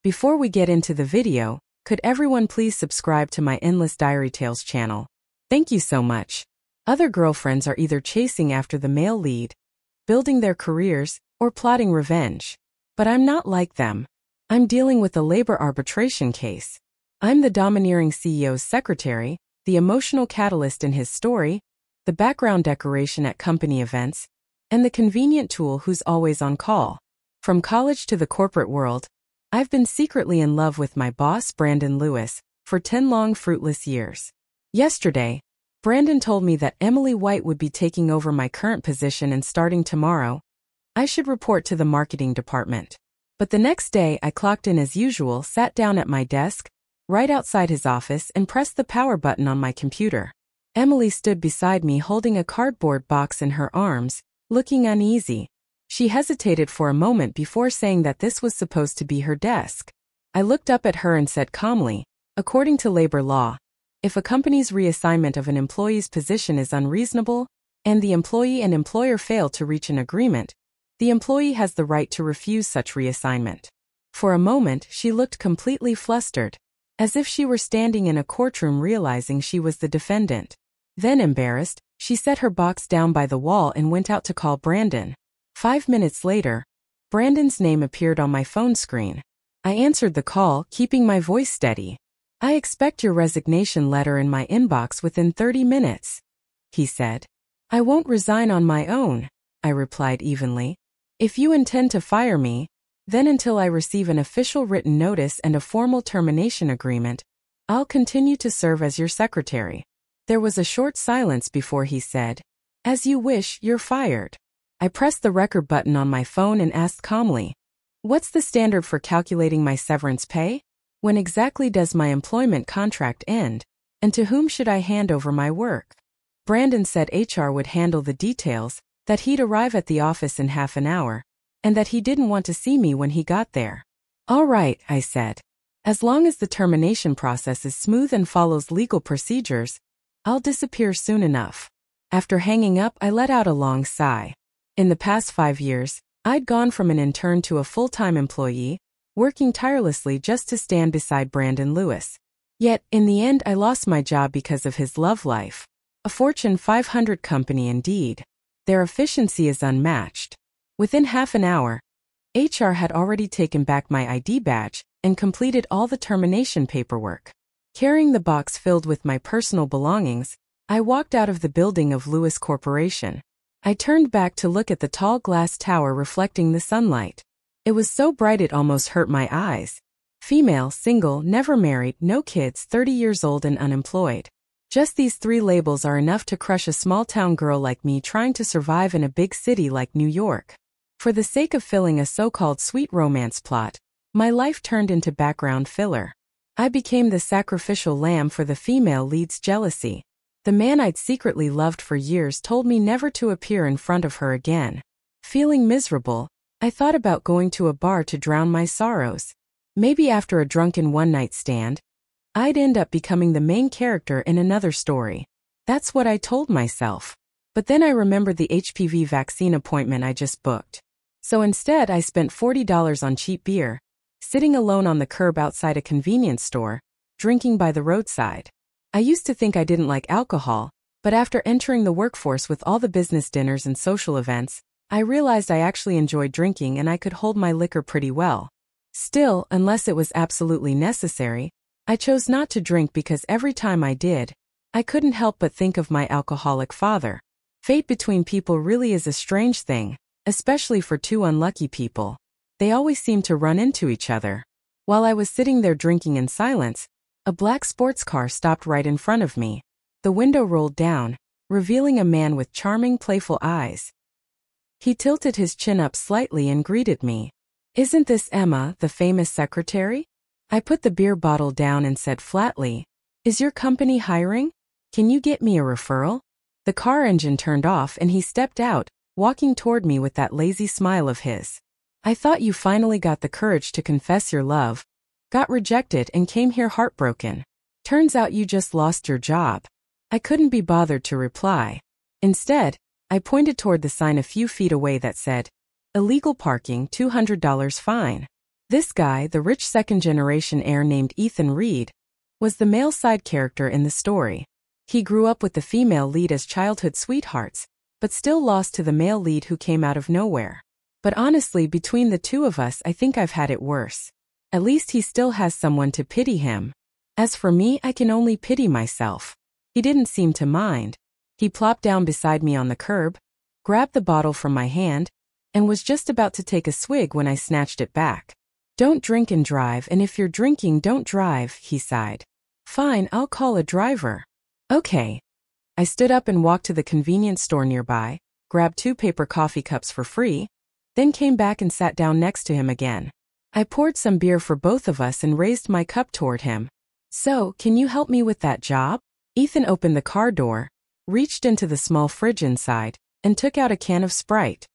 Before we get into the video, could everyone please subscribe to my Endless Diary Tales channel? Thank you so much. Other girlfriends are either chasing after the male lead, building their careers, or plotting revenge. But I'm not like them. I'm dealing with a labor arbitration case. I'm the domineering CEO's secretary, the emotional catalyst in his story, the background decoration at company events, and the convenient tool who's always on call. From college to the corporate world, I've been secretly in love with my boss, Brandon Lewis, for 10 long fruitless years. Yesterday, Brandon told me that Emily White would be taking over my current position and starting tomorrow, I should report to the marketing department. But the next day I clocked in as usual, sat down at my desk, right outside his office, and pressed the power button on my computer. Emily stood beside me holding a cardboard box in her arms, looking uneasy. She hesitated for a moment before saying that this was supposed to be her desk. I looked up at her and said calmly, according to labor law, if a company's reassignment of an employee's position is unreasonable, and the employee and employer fail to reach an agreement, the employee has the right to refuse such reassignment. For a moment, she looked completely flustered, as if she were standing in a courtroom realizing she was the defendant. Then, embarrassed, she set her box down by the wall and went out to call Brandon. 5 minutes later, Brandon's name appeared on my phone screen. I answered the call, keeping my voice steady. "I expect your resignation letter in my inbox within 30 minutes, he said. "I won't resign on my own," I replied evenly. "If you intend to fire me, then until I receive an official written notice and a formal termination agreement, I'll continue to serve as your secretary." There was a short silence before he said, "As you wish, you're fired." I pressed the record button on my phone and asked calmly, "What's the standard for calculating my severance pay? When exactly does my employment contract end, and to whom should I hand over my work?" Brandon said HR would handle the details, that he'd arrive at the office in half an hour, and that he didn't want to see me when he got there. "All right," I said. "As long as the termination process is smooth and follows legal procedures, I'll disappear soon enough." After hanging up, I let out a long sigh. In the past 5 years, I'd gone from an intern to a full-time employee, working tirelessly just to stand beside Brandon Lewis. Yet, in the end, I lost my job because of his love life. A Fortune 500 company indeed. Their efficiency is unmatched. Within half an hour, HR had already taken back my ID badge and completed all the termination paperwork. Carrying the box filled with my personal belongings, I walked out of the building of Lewis Corporation. I turned back to look at the tall glass tower reflecting the sunlight. It was so bright it almost hurt my eyes. Female, single, never married, no kids, 30 years old and unemployed. Just these 3 labels are enough to crush a small-town girl like me trying to survive in a big city like New York. For the sake of filling a so-called sweet romance plot, my life turned into background filler. I became the sacrificial lamb for the female lead's jealousy. The man I'd secretly loved for years told me never to appear in front of her again. Feeling miserable, I thought about going to a bar to drown my sorrows. Maybe after a drunken one-night stand, I'd end up becoming the main character in another story. That's what I told myself. But then I remembered the HPV vaccine appointment I just booked. So instead I spent $40 on cheap beer, sitting alone on the curb outside a convenience store, drinking by the roadside. I used to think I didn't like alcohol, but after entering the workforce with all the business dinners and social events, I realized I actually enjoyed drinking and I could hold my liquor pretty well. Still, unless it was absolutely necessary, I chose not to drink because every time I did, I couldn't help but think of my alcoholic father. Fate between people really is a strange thing, especially for 2 unlucky people. They always seem to run into each other. While I was sitting there drinking in silence, a black sports car stopped right in front of me. The window rolled down, revealing a man with charming, playful eyes. He tilted his chin up slightly and greeted me. "Isn't this Emma, the famous secretary?" I put the beer bottle down and said flatly, "Is your company hiring? Can you get me a referral?" The car engine turned off and he stepped out, walking toward me with that lazy smile of his. "I thought you finally got the courage to confess your love, got rejected and came here heartbroken. Turns out you just lost your job." I couldn't be bothered to reply. Instead, I pointed toward the sign a few feet away that said, "Illegal parking, $200 fine." This guy, the rich second-generation heir named Ethan Reed, was the male side character in the story. He grew up with the female lead as childhood sweethearts, but still lost to the male lead who came out of nowhere. But honestly, between the two of us, I think I've had it worse. At least he still has someone to pity him. As for me, I can only pity myself. He didn't seem to mind. He plopped down beside me on the curb, grabbed the bottle from my hand, and was just about to take a swig when I snatched it back. "Don't drink and drive, and if you're drinking, don't drive," he sighed. "Fine, I'll call a driver." "Okay." I stood up and walked to the convenience store nearby, grabbed 2 paper coffee cups for free, then came back and sat down next to him again. I poured some beer for both of us and raised my cup toward him. "So, can you help me with that job?" Ethan opened the car door, reached into the small fridge inside, and took out a can of Sprite.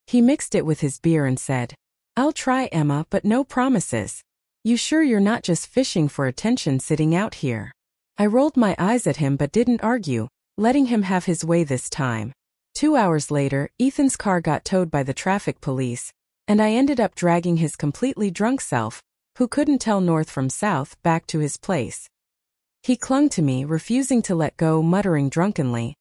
He mixed it with his beer and said, "I'll try, Emma, but no promises. You sure you're not just fishing for attention sitting out here?" I rolled my eyes at him but didn't argue, letting him have his way this time. 2 hours later, Ethan's car got towed by the traffic police, and I ended up dragging his completely drunk self, who couldn't tell north from south, back to his place. He clung to me, refusing to let go, muttering drunkenly,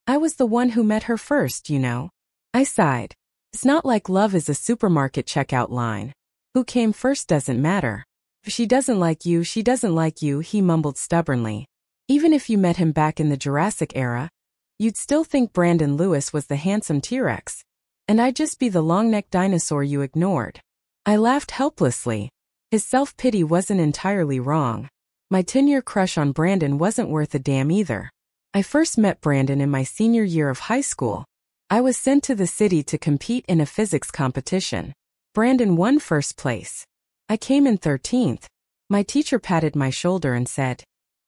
"I was the one who met her first, you know." I sighed. It's not like love is a supermarket checkout line. Who came first doesn't matter. If she doesn't like you, she doesn't like you, he mumbled stubbornly. Even if you met him back in the Jurassic era, you'd still think Brandon Lewis was the handsome T-Rex, and I'd just be the long-necked dinosaur you ignored. I laughed helplessly. His self-pity wasn't entirely wrong. My 10-year crush on Brandon wasn't worth a damn either. I first met Brandon in my senior year of high school. I was sent to the city to compete in a physics competition. Brandon won first place. I came in 13th. My teacher patted my shoulder and said,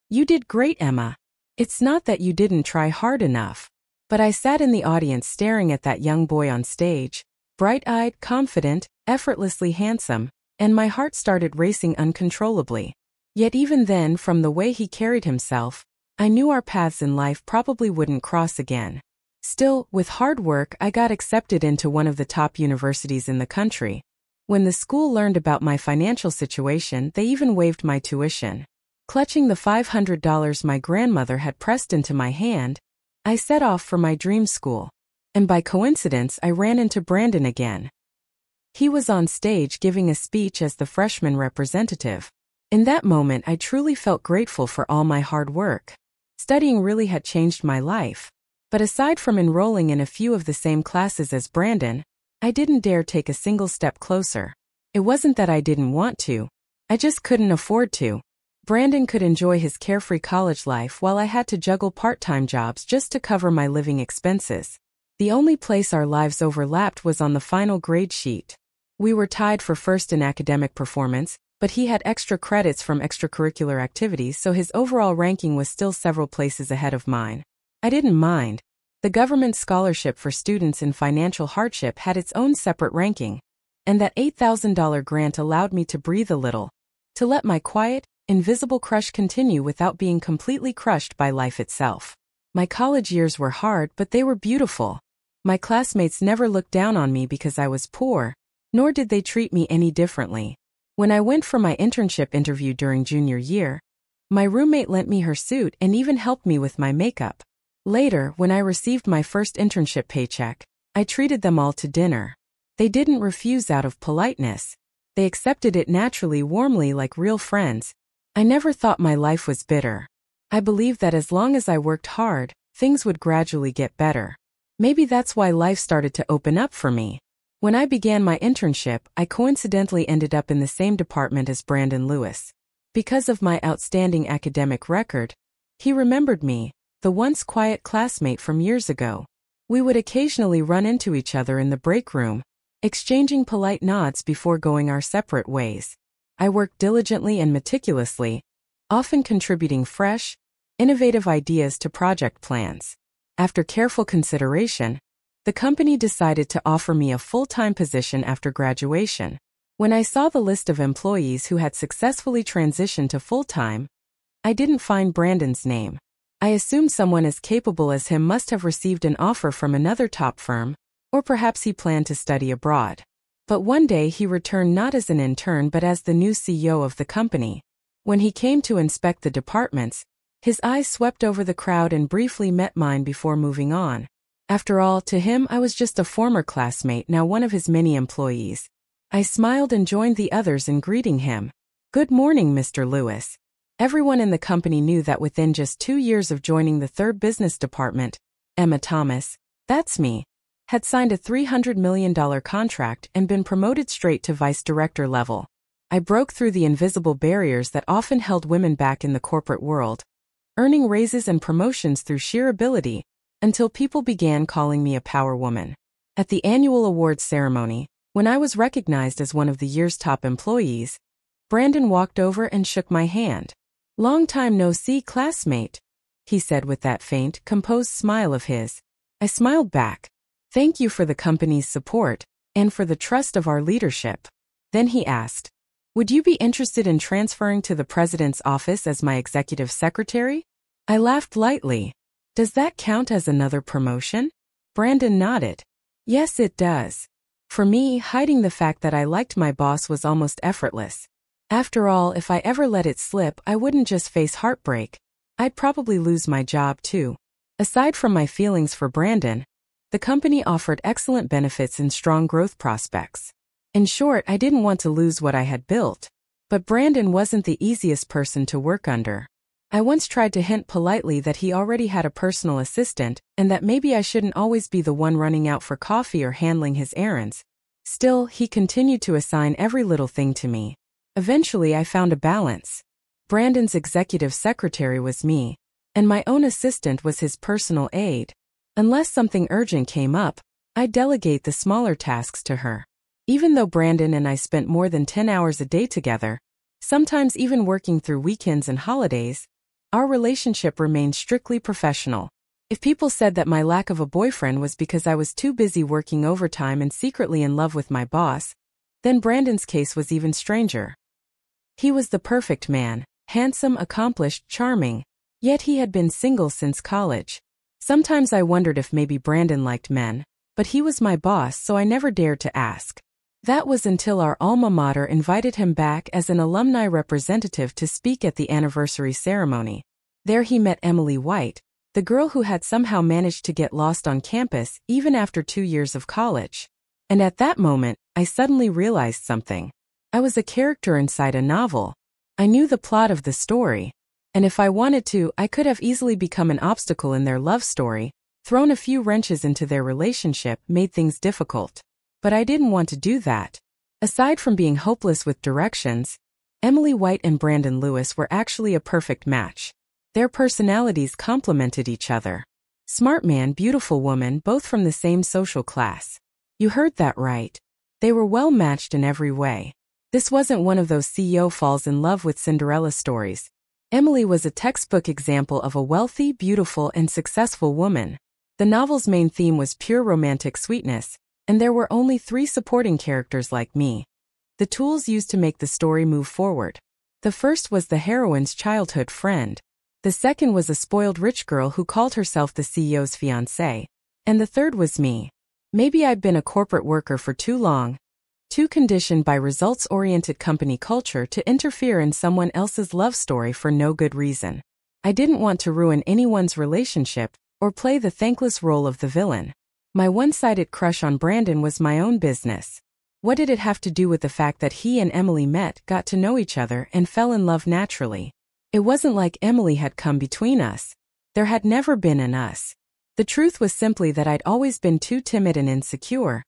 "You did great, Emma. It's not that you didn't try hard enough." But I sat in the audience staring at that young boy on stage, bright-eyed, confident, effortlessly handsome, and my heart started racing uncontrollably. Yet even then, from the way he carried himself, I knew our paths in life probably wouldn't cross again. Still, with hard work, I got accepted into one of the top universities in the country. When the school learned about my financial situation, they even waived my tuition. Clutching the $500 my grandmother had pressed into my hand, I set off for my dream school. And by coincidence, I ran into Brandon again. He was on stage giving a speech as the freshman representative. In that moment, I truly felt grateful for all my hard work. Studying really had changed my life. But aside from enrolling in a few of the same classes as Brandon, I didn't dare take a single step closer. It wasn't that I didn't want to. I just couldn't afford to. Brandon could enjoy his carefree college life while I had to juggle part-time jobs just to cover my living expenses. The only place our lives overlapped was on the final grade sheet. We were tied for first in academic performance, but he had extra credits from extracurricular activities, so his overall ranking was still several places ahead of mine. I didn't mind. The government scholarship for students in financial hardship had its own separate ranking, and that $8,000 grant allowed me to breathe a little, to let my quiet, invisible crush continue without being completely crushed by life itself. My college years were hard, but they were beautiful. My classmates never looked down on me because I was poor, nor did they treat me any differently. When I went for my internship interview during junior year, my roommate lent me her suit and even helped me with my makeup. Later, when I received my first internship paycheck, I treated them all to dinner. They didn't refuse out of politeness. They accepted it naturally, warmly, like real friends. I never thought my life was bitter. I believed that as long as I worked hard, things would gradually get better. Maybe that's why life started to open up for me. When I began my internship, I coincidentally ended up in the same department as Brandon Lewis. Because of my outstanding academic record, he remembered me, the once quiet classmate from years ago. We would occasionally run into each other in the break room, exchanging polite nods before going our separate ways. I worked diligently and meticulously, often contributing fresh, innovative ideas to project plans. After careful consideration, the company decided to offer me a full-time position after graduation. When I saw the list of employees who had successfully transitioned to full-time, I didn't find Brandon's name. I assumed someone as capable as him must have received an offer from another top firm, or perhaps he planned to study abroad. But one day he returned not as an intern but as the new CEO of the company. When he came to inspect the departments, his eyes swept over the crowd and briefly met mine before moving on. After all, to him I was just a former classmate, now one of his many employees. I smiled and joined the others in greeting him. "Good morning, Mr. Lewis." Everyone in the company knew that within just 2 years of joining the 3rd Business Department, Emma Thomas, that's me, had signed a $300 million contract and been promoted straight to vice director level. I broke through the invisible barriers that often held women back in the corporate world, earning raises and promotions through sheer ability, until people began calling me a power woman. At the annual awards ceremony, when I was recognized as one of the year's top employees, Brandon walked over and shook my hand. "Long time no see, classmate," he said with that faint, composed smile of his. I smiled back. "Thank you for the company's support, and for the trust of our leadership." Then he asked, "Would you be interested in transferring to the president's office as my executive secretary?" I laughed lightly. "Does that count as another promotion?" Brandon nodded. "Yes, it does." For me, hiding the fact that I liked my boss was almost effortless. After all, if I ever let it slip, I wouldn't just face heartbreak. I'd probably lose my job too. Aside from my feelings for Brandon, the company offered excellent benefits and strong growth prospects. In short, I didn't want to lose what I had built. But Brandon wasn't the easiest person to work under. I once tried to hint politely that he already had a personal assistant and that maybe I shouldn't always be the one running out for coffee or handling his errands. Still, he continued to assign every little thing to me. Eventually, I found a balance. Brandon's executive secretary was me, and my own assistant was his personal aide. Unless something urgent came up, I'd delegate the smaller tasks to her. Even though Brandon and I spent more than 10 hours a day together, sometimes even working through weekends and holidays, our relationship remained strictly professional. If people said that my lack of a boyfriend was because I was too busy working overtime and secretly in love with my boss, then Brandon's case was even stranger. He was the perfect man, handsome, accomplished, charming, yet he had been single since college. Sometimes I wondered if maybe Brandon liked men, but he was my boss, so I never dared to ask. That was until our alma mater invited him back as an alumni representative to speak at the anniversary ceremony. There he met Emily White, the girl who had somehow managed to get lost on campus even after 2 years of college. And at that moment, I suddenly realized something. I was a character inside a novel. I knew the plot of the story, and if I wanted to, I could have easily become an obstacle in their love story, thrown a few wrenches into their relationship, made things difficult. But I didn't want to do that. Aside from being hopeless with directions, Emily White and Brandon Lewis were actually a perfect match. Their personalities complemented each other. Smart man, beautiful woman, both from the same social class. You heard that right. They were well matched in every way. This wasn't one of those CEO falls in love with Cinderella stories. Emily was a textbook example of a wealthy, beautiful, and successful woman. The novel's main theme was pure romantic sweetness, and there were only 3 supporting characters like me. The tools used to make the story move forward. The first was the heroine's childhood friend. The second was a spoiled rich girl who called herself the CEO's fiancée. And the third was me. Maybe I'd been a corporate worker for too long, too conditioned by results-oriented company culture to interfere in someone else's love story for no good reason. I didn't want to ruin anyone's relationship or play the thankless role of the villain. My one-sided crush on Brandon was my own business. What did it have to do with the fact that he and Emily met, got to know each other, and fell in love naturally? It wasn't like Emily had come between us. There had never been an us. The truth was simply that I'd always been too timid and insecure,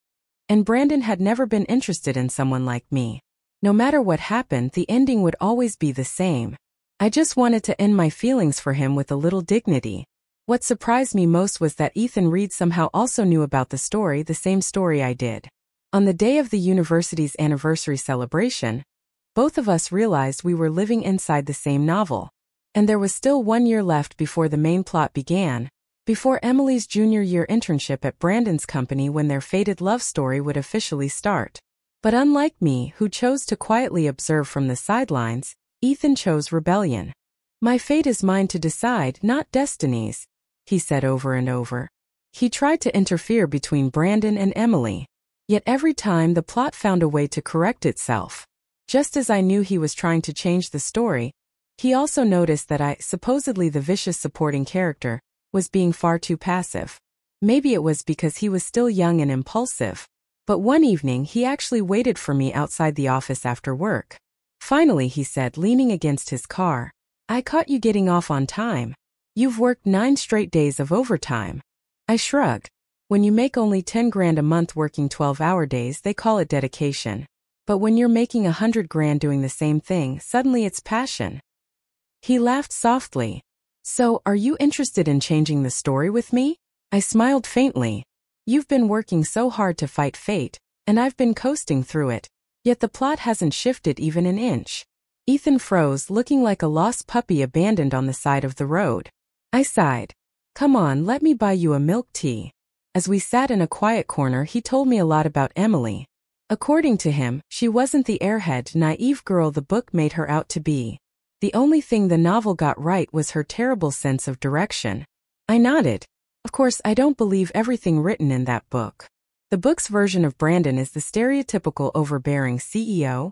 and Brandon had never been interested in someone like me. No matter what happened, the ending would always be the same. I just wanted to end my feelings for him with a little dignity. What surprised me most was that Ethan Reed somehow also knew about the same story I did. On the day of the university's anniversary celebration, both of us realized we were living inside the same novel. And there was still 1 year left before the main plot began, before Emily's junior year internship at Brandon's company, when their fated love story would officially start. But unlike me, who chose to quietly observe from the sidelines, Ethan chose rebellion. "My fate is mine to decide, not destiny's," he said over and over. He tried to interfere between Brandon and Emily. Yet every time the plot found a way to correct itself. Just as I knew he was trying to change the story, he also noticed that I, supposedly the vicious supporting character, was being far too passive. Maybe it was because he was still young and impulsive. But one evening he actually waited for me outside the office after work. Finally, he said, leaning against his car, "I caught you getting off on time. You've worked 9 straight days of overtime." I shrugged. When you make only 10 grand a month working 12-hour days, they call it dedication. But when you're making 100 grand doing the same thing, suddenly it's passion. He laughed softly. "So, are you interested in changing the story with me?" I smiled faintly. "You've been working so hard to fight fate, and I've been coasting through it. Yet the plot hasn't shifted even an inch." Ethan froze, looking like a lost puppy abandoned on the side of the road. I sighed. "Come on, let me buy you a milk tea." As we sat in a quiet corner, he told me a lot about Emily. According to him, she wasn't the airhead, naive girl the book made her out to be. The only thing the novel got right was her terrible sense of direction. I nodded. Of course, I don't believe everything written in that book. The book's version of Brandon is the stereotypical overbearing CEO,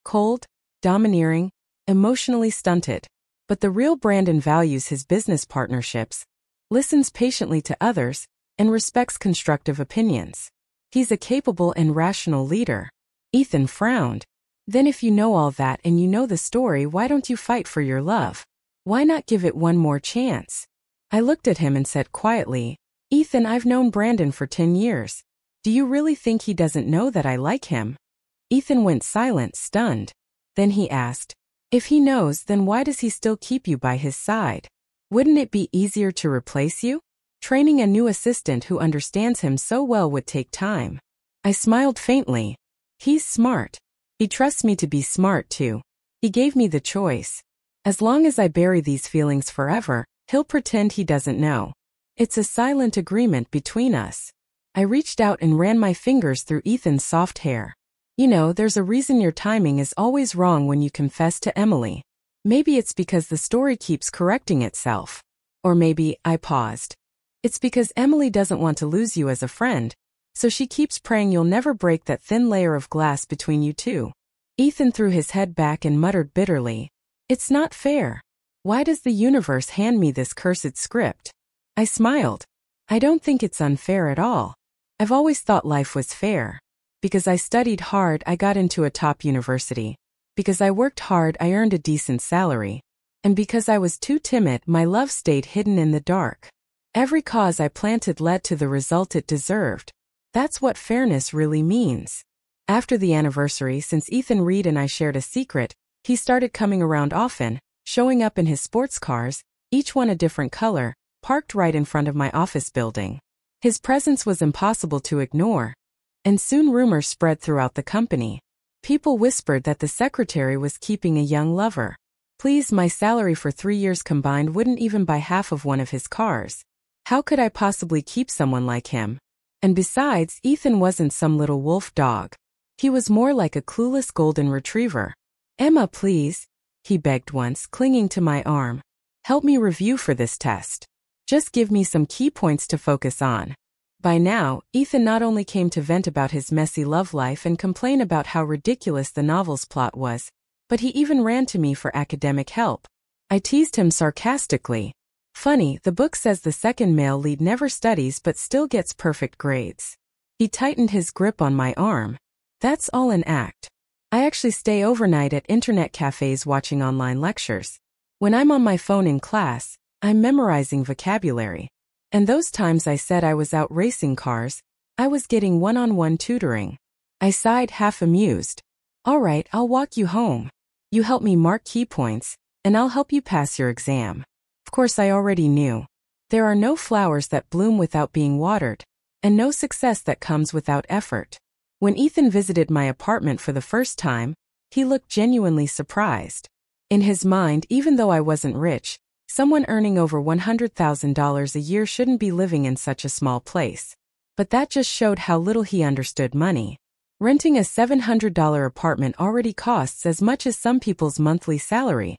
cold, domineering, emotionally stunted. But the real Brandon values his business partnerships, listens patiently to others, and respects constructive opinions. He's a capable and rational leader. Ethan frowned. "Then if you know all that and you know the story, why don't you fight for your love? Why not give it one more chance?" I looked at him and said quietly, "Ethan, I've known Brandon for 10 years. Do you really think he doesn't know that I like him?" Ethan went silent, stunned. Then he asked, "If he knows, then why does he still keep you by his side? Wouldn't it be easier to replace you? Training a new assistant who understands him so well would take time." I smiled faintly. "He's smart. He trusts me to be smart too. He gave me the choice. As long as I bury these feelings forever, he'll pretend he doesn't know. It's a silent agreement between us." I reached out and ran my fingers through Ethan's soft hair. "You know, there's a reason your timing is always wrong when you confess to Emily. Maybe it's because the story keeps correcting itself. Or maybe," I paused, "it's because Emily doesn't want to lose you as a friend, so she keeps praying you'll never break that thin layer of glass between you two." Ethan threw his head back and muttered bitterly, "It's not fair. Why does the universe hand me this cursed script?" I smiled. "I don't think it's unfair at all. I've always thought life was fair. Because I studied hard, I got into a top university. Because I worked hard, I earned a decent salary. And because I was too timid, my love stayed hidden in the dark. Every cause I planted led to the result it deserved. That's what fairness really means." After the anniversary, since Ethan Reed and I shared a secret, he started coming around often, showing up in his sports cars, each one a different color, parked right in front of my office building. His presence was impossible to ignore. And soon rumors spread throughout the company. People whispered that the secretary was keeping a young lover. Please, my salary for 3 years combined wouldn't even buy half of one of his cars. How could I possibly keep someone like him? And besides, Ethan wasn't some little wolf dog. He was more like a clueless golden retriever. "Emma, please," he begged once, clinging to my arm. "Help me review for this test. Just give me some key points to focus on." By now, Ethan not only came to vent about his messy love life and complain about how ridiculous the novel's plot was, but he even ran to me for academic help. I teased him sarcastically. "Funny, the book says the second male lead never studies but still gets perfect grades." He tightened his grip on my arm. "That's all an act. I actually stay overnight at internet cafes watching online lectures. When I'm on my phone in class, I'm memorizing vocabulary. And those times I said I was out racing cars, I was getting one-on-one tutoring." I sighed, half amused. "All right, I'll walk you home. You help me mark key points, and I'll help you pass your exam." Of course, I already knew. There are no flowers that bloom without being watered, and no success that comes without effort. When Ethan visited my apartment for the first time, he looked genuinely surprised. In his mind, even though I wasn't rich, someone earning over $100,000 a year shouldn't be living in such a small place. But that just showed how little he understood money. Renting a $700 apartment already costs as much as some people's monthly salary,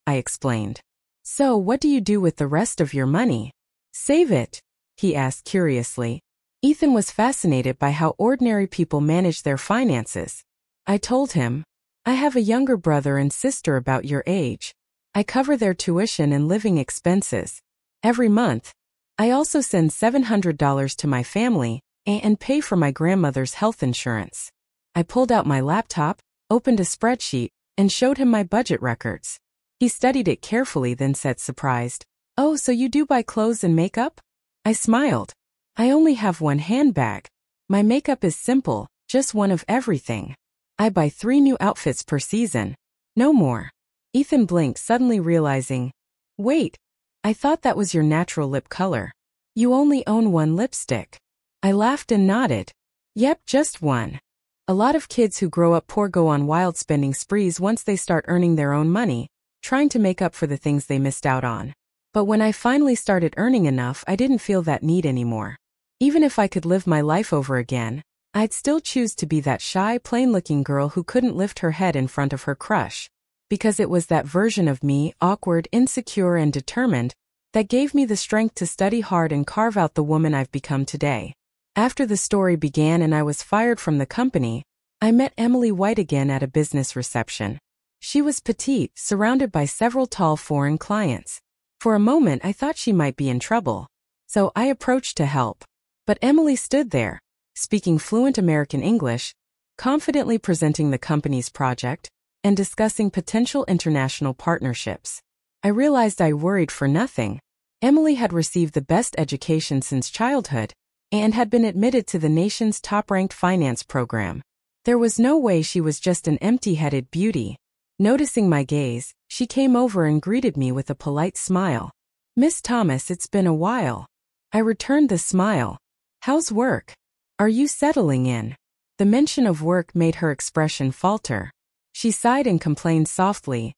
I explained. "So what do you do with the rest of your money?" "Save it," he asked curiously. Ethan was fascinated by how ordinary people manage their finances. I told him, I have a younger brother and sister about your age. I cover their tuition and living expenses. Every month, I also send $700 to my family and pay for my grandmother's health insurance. I pulled out my laptop, opened a spreadsheet, and showed him my budget records. He studied it carefully, then said surprised, "Oh, so you do buy clothes and makeup?" I smiled. I only have one handbag. My makeup is simple, just one of everything. I buy 3 new outfits per season. No more. Ethan blinked, suddenly realizing, wait, I thought that was your natural lip color. You only own one lipstick. I laughed and nodded. Yep, just one. A lot of kids who grow up poor go on wild spending sprees once they start earning their own money, trying to make up for the things they missed out on. But when I finally started earning enough, I didn't feel that need anymore. Even if I could live my life over again, I'd still choose to be that shy, plain-looking girl who couldn't lift her head in front of her crush. Because it was that version of me, awkward, insecure, and determined, that gave me the strength to study hard and carve out the woman I've become today. After the story began and I was fired from the company, I met Emily White again at a business reception. She was petite, surrounded by several tall foreign clients. For a moment I thought she might be in trouble. So I approached to help. But Emily stood there, speaking fluent American English, confidently presenting the company's project, and discussing potential international partnerships. I realized I worried for nothing. Emily had received the best education since childhood, and had been admitted to the nation's top-ranked finance program. There was no way she was just an empty-headed beauty. Noticing my gaze, she came over and greeted me with a polite smile. "Miss Thomas, it's been a while." I returned the smile. "How's work? Are you settling in?" The mention of work made her expression falter. She sighed and complained softly,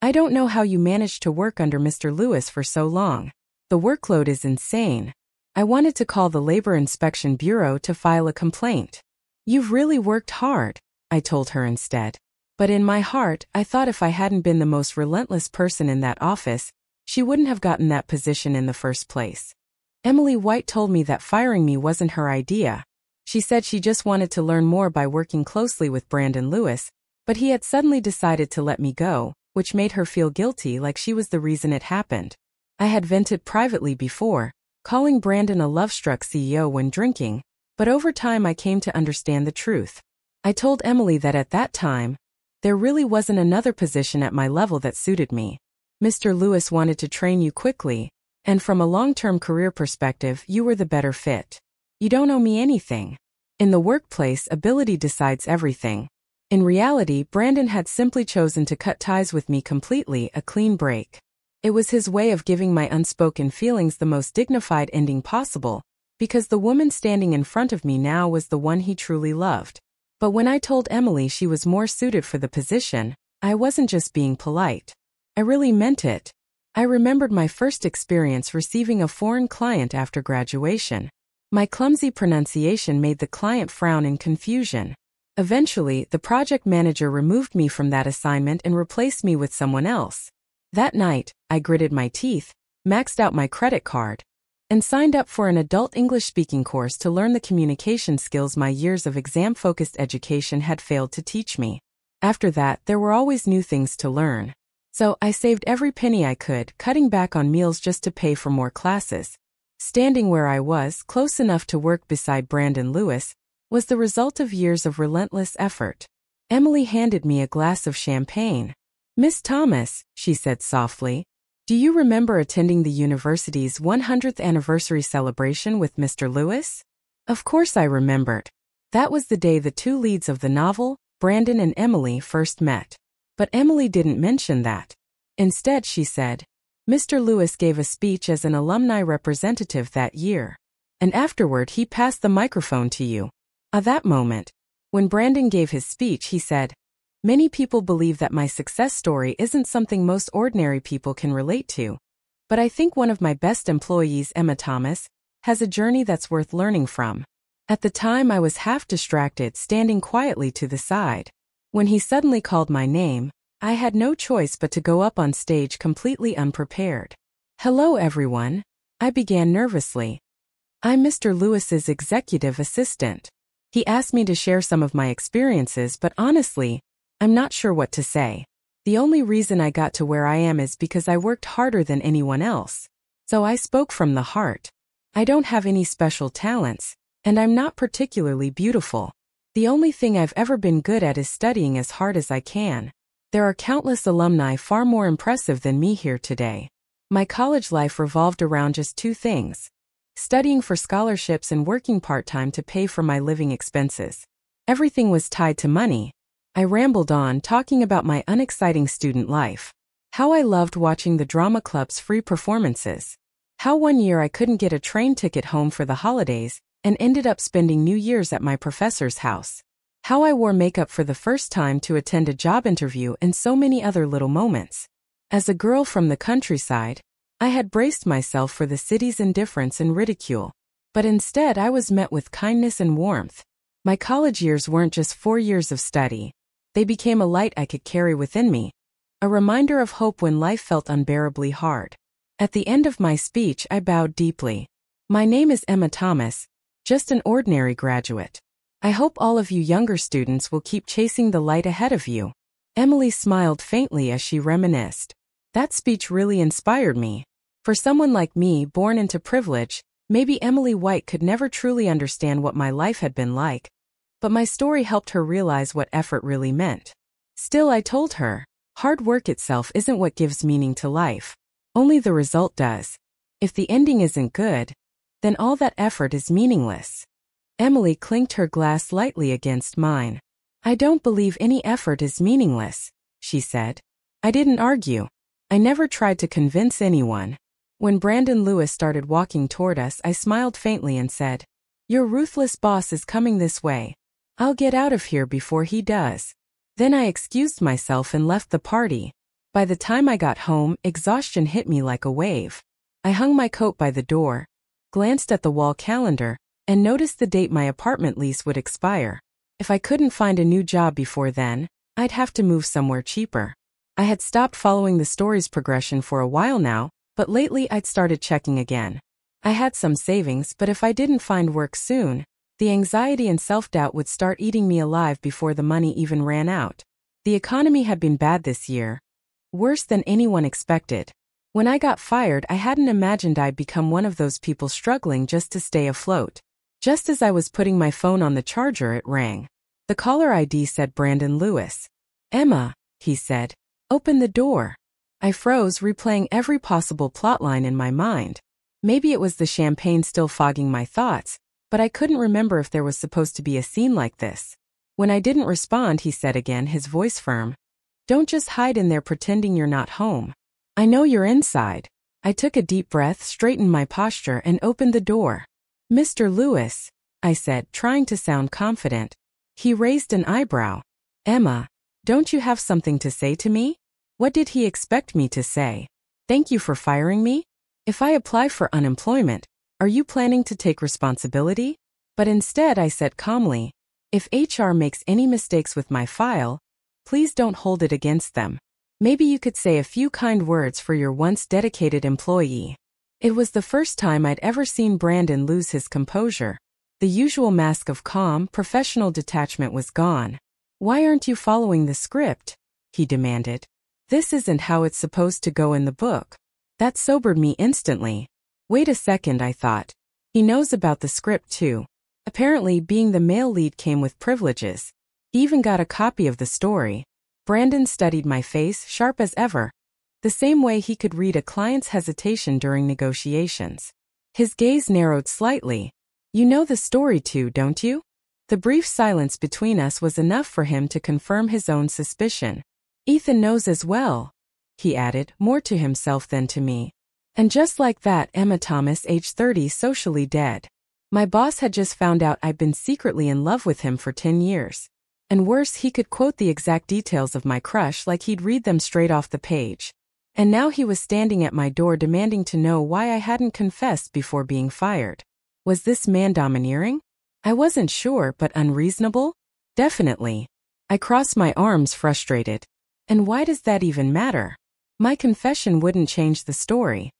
"I don't know how you managed to work under Mr. Lewis for so long. The workload is insane. I wanted to call the Labor Inspection Bureau to file a complaint." "You've really worked hard," I told her instead. But in my heart, I thought if I hadn't been the most relentless person in that office, she wouldn't have gotten that position in the first place. Emily White told me that firing me wasn't her idea. She said she just wanted to learn more by working closely with Brandon Lewis, but he had suddenly decided to let me go, which made her feel guilty, like she was the reason it happened. I had vented privately before, calling Brandon a love-struck CEO when drinking, but over time I came to understand the truth. I told Emily that at that time, there really wasn't another position at my level that suited me. Mr. Lewis wanted to train you quickly, and from a long-term career perspective, you were the better fit. You don't owe me anything. In the workplace, ability decides everything. In reality, Brandon had simply chosen to cut ties with me completely, a clean break. It was his way of giving my unspoken feelings the most dignified ending possible, because the woman standing in front of me now was the one he truly loved. But when I told Emily she was more suited for the position, I wasn't just being polite. I really meant it. I remembered my first experience receiving a foreign client after graduation. My clumsy pronunciation made the client frown in confusion. Eventually, the project manager removed me from that assignment and replaced me with someone else. That night, I gritted my teeth, maxed out my credit card, and signed up for an adult English speaking course to learn the communication skills my years of exam-focused education had failed to teach me. After that, there were always new things to learn. So I saved every penny I could, cutting back on meals just to pay for more classes. Standing where I was, close enough to work beside Brandon Lewis, was the result of years of relentless effort. Emily handed me a glass of champagne. "Miss Thomas," she said softly, "do you remember attending the university's 100th anniversary celebration with Mr. Lewis?" Of course I remembered. That was the day the two leads of the novel, Brandon and Emily, first met. But Emily didn't mention that. Instead, she said, "Mr. Lewis gave a speech as an alumni representative that year. And afterward he passed the microphone to you." At that moment, when Brandon gave his speech, he said, "Many people believe that my success story isn't something most ordinary people can relate to. But I think one of my best employees, Emma Thomas, has a journey that's worth learning from." At the time I was half distracted, standing quietly to the side. When he suddenly called my name, I had no choice but to go up on stage completely unprepared. "Hello everyone," I began nervously. I'm Mr. Lewis's executive assistant. He asked me to share some of my experiences, but honestly, I'm not sure what to say. The only reason I got to where I am is because I worked harder than anyone else. So I spoke from the heart. I don't have any special talents, and I'm not particularly beautiful. The only thing I've ever been good at is studying as hard as I can. There are countless alumni far more impressive than me here today. My college life revolved around just two things: studying for scholarships and working part-time to pay for my living expenses. Everything was tied to money. I rambled on, talking about my unexciting student life. How I loved watching the drama club's free performances. How one year I couldn't get a train ticket home for the holidays and ended up spending New Year's at my professor's house. How I wore makeup for the first time to attend a job interview, and so many other little moments. As a girl from the countryside, I had braced myself for the city's indifference and ridicule. But instead I was met with kindness and warmth. My college years weren't just 4 years of study. They became a light I could carry within me, a reminder of hope when life felt unbearably hard. At the end of my speech, I bowed deeply. My name is Emma Thomas, just an ordinary graduate. I hope all of you younger students will keep chasing the light ahead of you. Emily smiled faintly as she reminisced. That speech really inspired me. For someone like me, born into privilege, maybe Emily White could never truly understand what my life had been like. But my story helped her realize what effort really meant. Still, I told her, hard work itself isn't what gives meaning to life. Only the result does. If the ending isn't good, then all that effort is meaningless. Emily clinked her glass lightly against mine. I don't believe any effort is meaningless, she said. I didn't argue. I never tried to convince anyone. When Brandon Lewis started walking toward us, I smiled faintly and said, "Your ruthless boss is coming this way. I'll get out of here before he does." Then I excused myself and left the party. By the time I got home, exhaustion hit me like a wave. I hung my coat by the door, glanced at the wall calendar, and noticed the date my apartment lease would expire. If I couldn't find a new job before then, I'd have to move somewhere cheaper. I had stopped following the story's progression for a while now, but lately I'd started checking again. I had some savings, but if I didn't find work soon, the anxiety and self-doubt would start eating me alive before the money even ran out. The economy had been bad this year, worse than anyone expected. When I got fired, I hadn't imagined I'd become one of those people struggling just to stay afloat. Just as I was putting my phone on the charger, it rang. The caller ID said Brandon Lewis. "Emma," he said, "open the door." I froze, replaying every possible plotline in my mind. Maybe it was the champagne still fogging my thoughts, but I couldn't remember if there was supposed to be a scene like this. When I didn't respond, he said again, his voice firm, "Don't just hide in there pretending you're not home. I know you're inside." I took a deep breath, straightened my posture, and opened the door. "Mr. Lewis," I said, trying to sound confident. He raised an eyebrow. "Emma, don't you have something to say to me?" What did he expect me to say? "Thank you for firing me? If I apply for unemployment, are you planning to take responsibility?" But instead I said calmly, "If HR makes any mistakes with my file, please don't hold it against them. Maybe you could say a few kind words for your once dedicated employee." It was the first time I'd ever seen Brandon lose his composure. The usual mask of calm, professional detachment was gone. "Why aren't you following the script?" he demanded. "This isn't how it's supposed to go in the book." That sobered me instantly. Wait a second, I thought. He knows about the script too. Apparently, being the male lead came with privileges. He even got a copy of the story. Brandon studied my face, sharp as ever, the same way he could read a client's hesitation during negotiations. His gaze narrowed slightly. "You know the story too, don't you?" The brief silence between us was enough for him to confirm his own suspicion. "Ethan knows as well," he added, more to himself than to me. And just like that, Emma Thomas, age 30, socially dead. My boss had just found out I'd been secretly in love with him for 10 years. And worse, he could quote the exact details of my crush like he'd read them straight off the page. And now he was standing at my door demanding to know why I hadn't confessed before being fired. Was this man domineering? I wasn't sure, but unreasonable? Definitely. I crossed my arms, frustrated. And why does that even matter? My confession wouldn't change the story.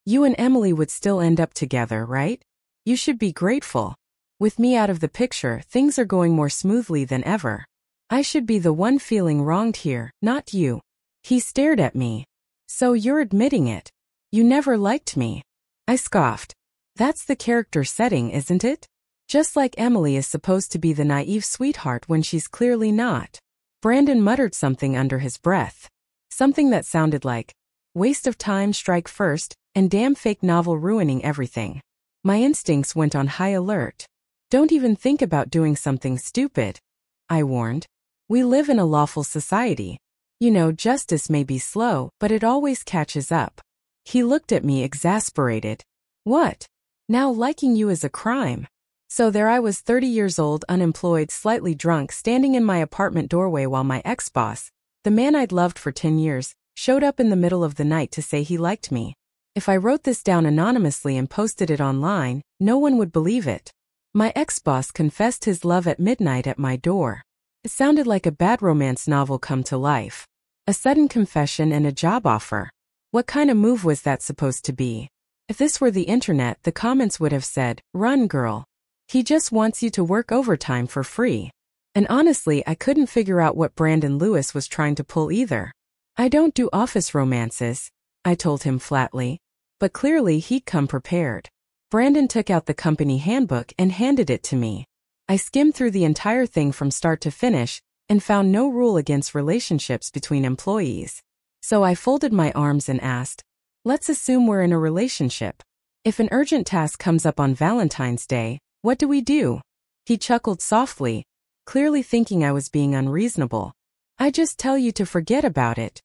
You and Emily would still end up together, right? You should be grateful. With me out of the picture, things are going more smoothly than ever. I should be the one feeling wronged here, not you. He stared at me. So you're admitting it. You never liked me. I scoffed. That's the character setting, isn't it? Just like Emily is supposed to be the naive sweetheart when she's clearly not. Brandon muttered something under his breath. Something that sounded like, waste of time, strike first, and damn fake novel ruining everything. My instincts went on high alert. Don't even think about doing something stupid, I warned. We live in a lawful society. You know, justice may be slow, but it always catches up. He looked at me exasperated. What? Now liking you is a crime. So there I was, 30 years old, unemployed, slightly drunk, standing in my apartment doorway while my ex-boss, the man I'd loved for 10 years, showed up in the middle of the night to say he liked me. If I wrote this down anonymously and posted it online, no one would believe it. My ex-boss confessed his love at midnight at my door. It sounded like a bad romance novel come to life. A sudden confession and a job offer. What kind of move was that supposed to be? If this were the internet, the comments would have said, "Run, girl. He just wants you to work overtime for free." And honestly, I couldn't figure out what Brandon Lewis was trying to pull either. I don't do office romances, I told him flatly. But clearly he'd come prepared. Brandon took out the company handbook and handed it to me. I skimmed through the entire thing from start to finish and found no rule against relationships between employees. So I folded my arms and asked, let's assume we're in a relationship. If an urgent task comes up on Valentine's Day, what do we do? He chuckled softly, clearly thinking I was being unreasonable. I just tell you to forget about it,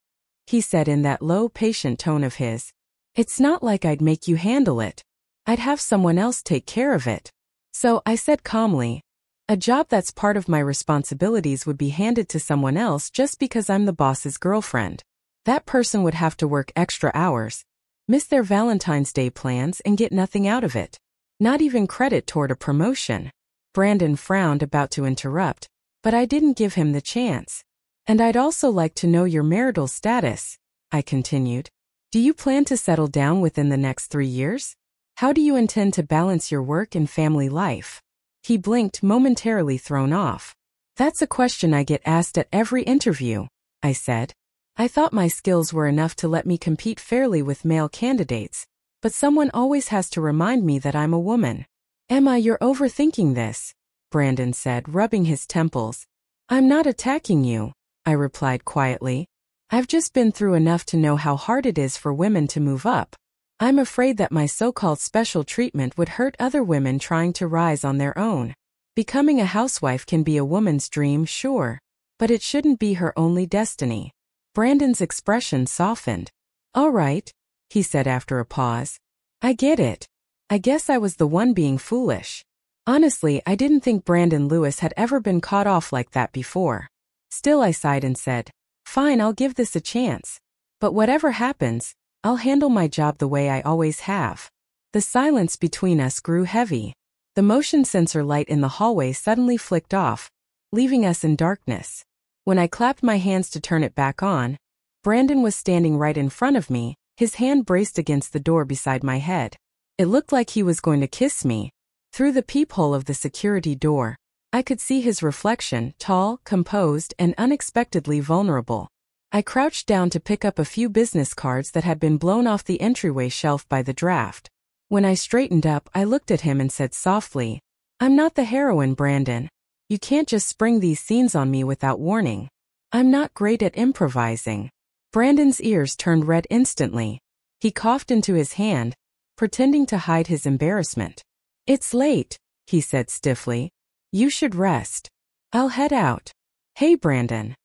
he said in that low, patient tone of his. It's not like I'd make you handle it. I'd have someone else take care of it. So I said calmly, a job that's part of my responsibilities would be handed to someone else just because I'm the boss's girlfriend. That person would have to work extra hours, miss their Valentine's Day plans, and get nothing out of it. Not even credit toward a promotion. Brandon frowned, about to interrupt, but I didn't give him the chance. And I'd also like to know your marital status, I continued. Do you plan to settle down within the next 3 years? How do you intend to balance your work and family life? He blinked, momentarily thrown off. That's a question I get asked at every interview, I said. I thought my skills were enough to let me compete fairly with male candidates, but someone always has to remind me that I'm a woman. Emma, you're overthinking this, Brandon said, rubbing his temples. I'm not attacking you, I replied quietly. I've just been through enough to know how hard it is for women to move up. I'm afraid that my so-called special treatment would hurt other women trying to rise on their own. Becoming a housewife can be a woman's dream, sure, but it shouldn't be her only destiny. Brandon's expression softened. All right, he said after a pause. I get it. I guess I was the one being foolish. Honestly, I didn't think Brandon Lewis had ever been caught off like that before. Still, I sighed and said, fine, I'll give this a chance. But whatever happens, I'll handle my job the way I always have. The silence between us grew heavy. The motion sensor light in the hallway suddenly flicked off, leaving us in darkness. When I clapped my hands to turn it back on, Brandon was standing right in front of me, his hand braced against the door beside my head. It looked like he was going to kiss me. Through the peephole of the security door, I could see his reflection, tall, composed, and unexpectedly vulnerable. I crouched down to pick up a few business cards that had been blown off the entryway shelf by the draft. When I straightened up, I looked at him and said softly, I'm not the heroine, Brandon. You can't just spring these scenes on me without warning. I'm not great at improvising. Brandon's ears turned red instantly. He coughed into his hand, pretending to hide his embarrassment. It's late, he said stiffly. You should rest. I'll head out. Hey, Brandon.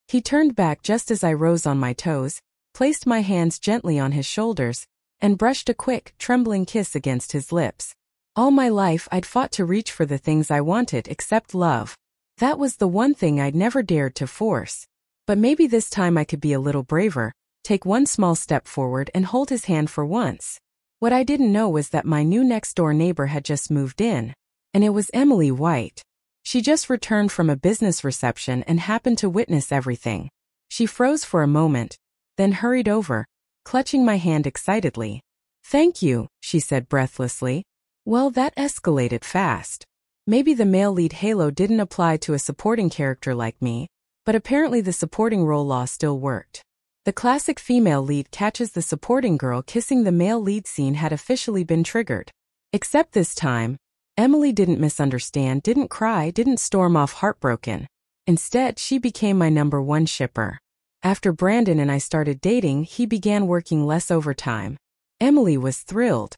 He turned back just as I rose on my toes, placed my hands gently on his shoulders, and brushed a quick, trembling kiss against his lips. All my life I'd fought to reach for the things I wanted except love. That was the one thing I'd never dared to force. But maybe this time I could be a little braver, take one small step forward and hold his hand for once. What I didn't know was that my new next-door neighbor had just moved in, and it was Emily White. She just returned from a business reception and happened to witness everything. She froze for a moment, then hurried over, clutching my hand excitedly. Thank you, she said breathlessly. Well, that escalated fast. Maybe the male lead halo didn't apply to a supporting character like me, but apparently the supporting role law still worked. The classic female lead catches the supporting girl kissing the male lead scene had officially been triggered. Except this time, Emily didn't misunderstand, didn't cry, didn't storm off heartbroken. Instead, she became my number one shipper. After Brandon and I started dating, he began working less overtime. Emily was thrilled.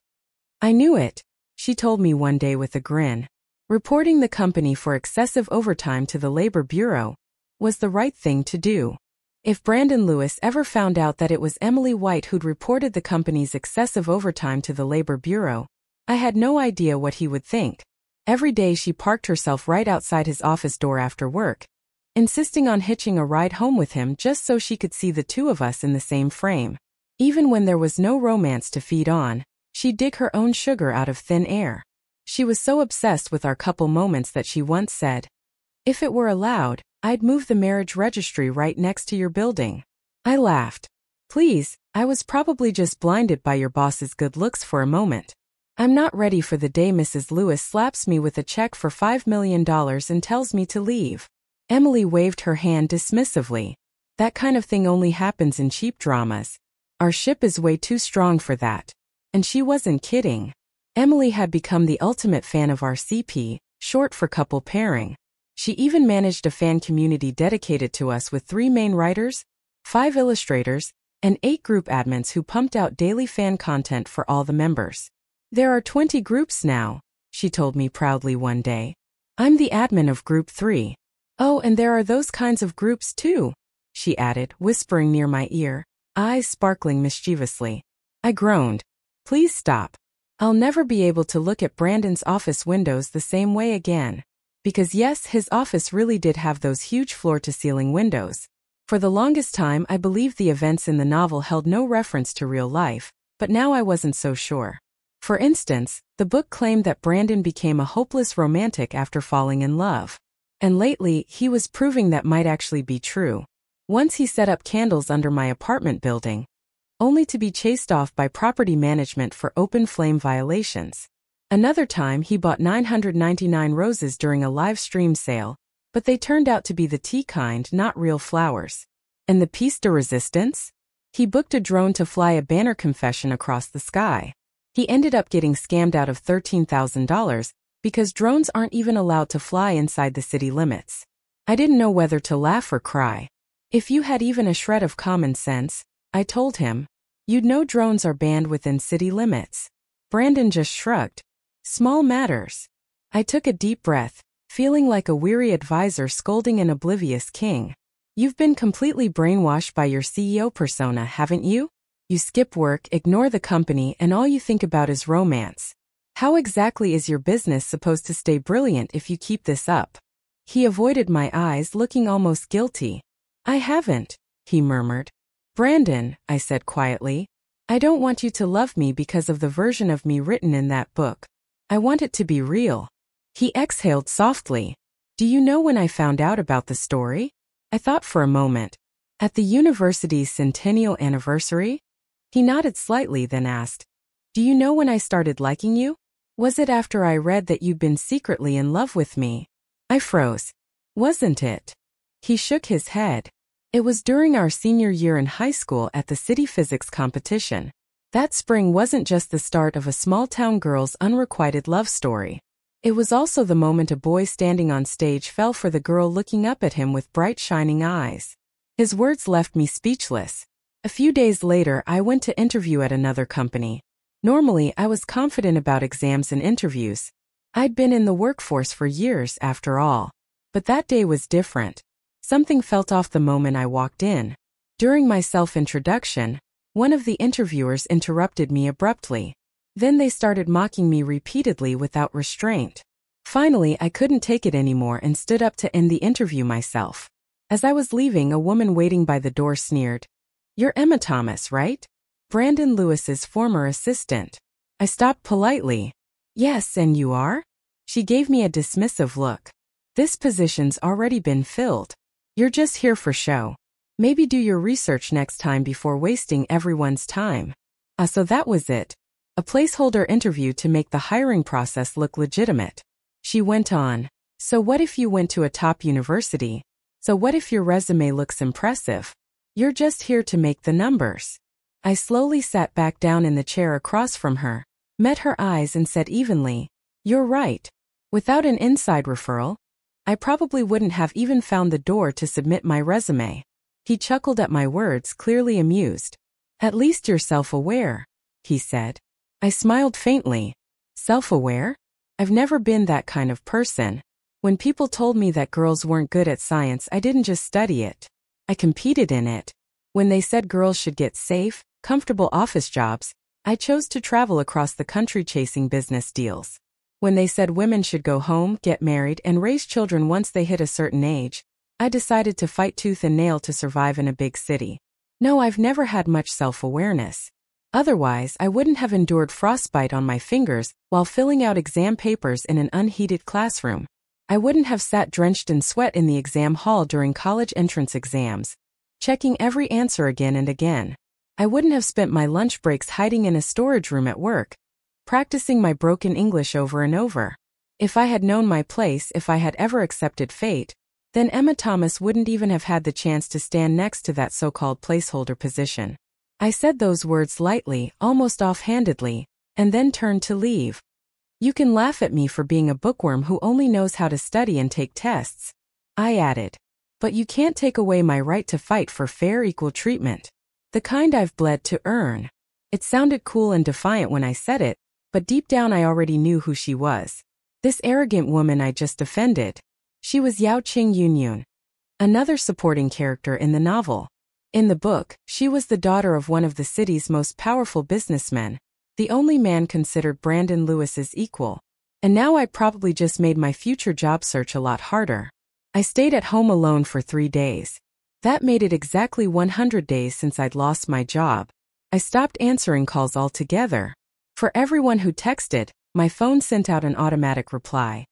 I knew it, she told me one day with a grin. Reporting the company for excessive overtime to the Labor Bureau was the right thing to do. If Brandon Lewis ever found out that it was Emily White who'd reported the company's excessive overtime to the Labor Bureau, I had no idea what he would think. Every day she parked herself right outside his office door after work, insisting on hitching a ride home with him just so she could see the two of us in the same frame. Even when there was no romance to feed on, she'd dig her own sugar out of thin air. She was so obsessed with our couple moments that she once said, "If it were allowed, I'd move the marriage registry right next to your building." I laughed. Please, I was probably just blinded by your boss's good looks for a moment. I'm not ready for the day Mrs. Lewis slaps me with a check for $5 million and tells me to leave. Emily waved her hand dismissively. That kind of thing only happens in cheap dramas. Our ship is way too strong for that. And she wasn't kidding. Emily had become the ultimate fan of our CP, short for couple pairing. She even managed a fan community dedicated to us with 3 main writers, 5 illustrators, and 8 group admins who pumped out daily fan content for all the members. There are 20 groups now, she told me proudly one day. I'm the admin of group 3. Oh, and there are those kinds of groups too, she added, whispering near my ear, eyes sparkling mischievously. I groaned. Please stop. I'll never be able to look at Brandon's office windows the same way again. Because yes, his office really did have those huge floor-to-ceiling windows. For the longest time I believed the events in the novel held no reference to real life, but now I wasn't so sure. For instance, the book claimed that Brandon became a hopeless romantic after falling in love. And lately, he was proving that might actually be true. Once he set up candles under my apartment building, only to be chased off by property management for open flame violations. Another time he bought 999 roses during a live stream sale, but they turned out to be the tea kind, not real flowers. And the piece de resistance? He booked a drone to fly a banner confession across the sky. He ended up getting scammed out of $13,000 because drones aren't even allowed to fly inside the city limits. I didn't know whether to laugh or cry. If you had even a shred of common sense, I told him, you'd know drones are banned within city limits. Brandon just shrugged. Small matters. I took a deep breath, feeling like a weary advisor scolding an oblivious king. You've been completely brainwashed by your CEO persona, haven't you? You skip work, ignore the company, and all you think about is romance. How exactly is your business supposed to stay brilliant if you keep this up? He avoided my eyes, looking almost guilty. I haven't, he murmured. Brandon, I said quietly, I don't want you to love me because of the version of me written in that book. I want it to be real. He exhaled softly. Do you know when I found out about the story? I thought for a moment. At the university's centennial anniversary? He nodded slightly, then asked, do you know when I started liking you? Was it after I read that you'd been secretly in love with me? I froze. Wasn't it? He shook his head. It was during our senior year in high school at the city physics competition. That spring wasn't just the start of a small-town girl's unrequited love story. It was also the moment a boy standing on stage fell for the girl looking up at him with bright shining eyes. His words left me speechless. A few days later, I went to interview at another company. Normally, I was confident about exams and interviews. I'd been in the workforce for years, after all. But that day was different. Something felt off the moment I walked in. During my self-introduction, one of the interviewers interrupted me abruptly. Then they started mocking me repeatedly without restraint. Finally, I couldn't take it anymore and stood up to end the interview myself. As I was leaving, a woman waiting by the door sneered, "You're Emma Thomas, right? Brandon Lewis's former assistant." I stopped politely. "Yes, and you are?" She gave me a dismissive look. "This position's already been filled. You're just here for show. Maybe do your research next time before wasting everyone's time." So that was it. A placeholder interview to make the hiring process look legitimate. She went on, "So what if you went to a top university? So what if your resume looks impressive? You're just here to make the numbers." I slowly sat back down in the chair across from her, met her eyes and said evenly, "You're right. Without an inside referral, I probably wouldn't have even found the door to submit my resume." He chuckled at my words, clearly amused. "At least you're self-aware," he said. I smiled faintly. Self-aware? I've never been that kind of person. When people told me that girls weren't good at science, I didn't just study it. I competed in it. When they said girls should get safe, comfortable office jobs, I chose to travel across the country chasing business deals. When they said women should go home, get married, and raise children once they hit a certain age, I decided to fight tooth and nail to survive in a big city. No, I've never had much self-awareness. Otherwise, I wouldn't have endured frostbite on my fingers while filling out exam papers in an unheated classroom. I wouldn't have sat drenched in sweat in the exam hall during college entrance exams, checking every answer again and again. I wouldn't have spent my lunch breaks hiding in a storage room at work, practicing my broken English over and over. If I had known my place, if I had ever accepted fate, then Emma Thomas wouldn't even have had the chance to stand next to that so-called placeholder position. I said those words lightly, almost offhandedly, and then turned to leave. "You can laugh at me for being a bookworm who only knows how to study and take tests," I added. "But you can't take away my right to fight for fair, equal treatment. The kind I've bled to earn." It sounded cool and defiant when I said it, but deep down I already knew who she was. This arrogant woman I just offended. She was Yao Qing Yunyun, another supporting character in the novel. In the book, she was the daughter of one of the city's most powerful businessmen, the only man considered Brandon Lewis's equal. And now I probably just made my future job search a lot harder. I stayed at home alone for 3 days. That made it exactly 100 days since I'd lost my job. I stopped answering calls altogether. For everyone who texted, my phone sent out an automatic reply.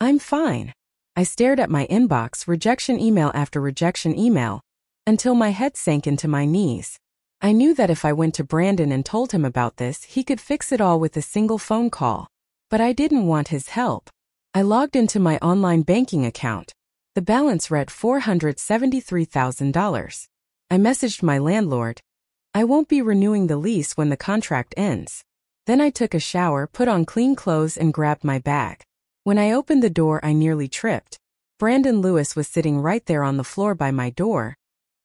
"I'm fine." I stared at my inbox, rejection email after rejection email, until my head sank into my knees. I knew that if I went to Brandon and told him about this, he could fix it all with a single phone call. But I didn't want his help. I logged into my online banking account. The balance read $473,000. I messaged my landlord, "I won't be renewing the lease when the contract ends." Then I took a shower, put on clean clothes, and grabbed my bag. When I opened the door, I nearly tripped. Brandon Lewis was sitting right there on the floor by my door,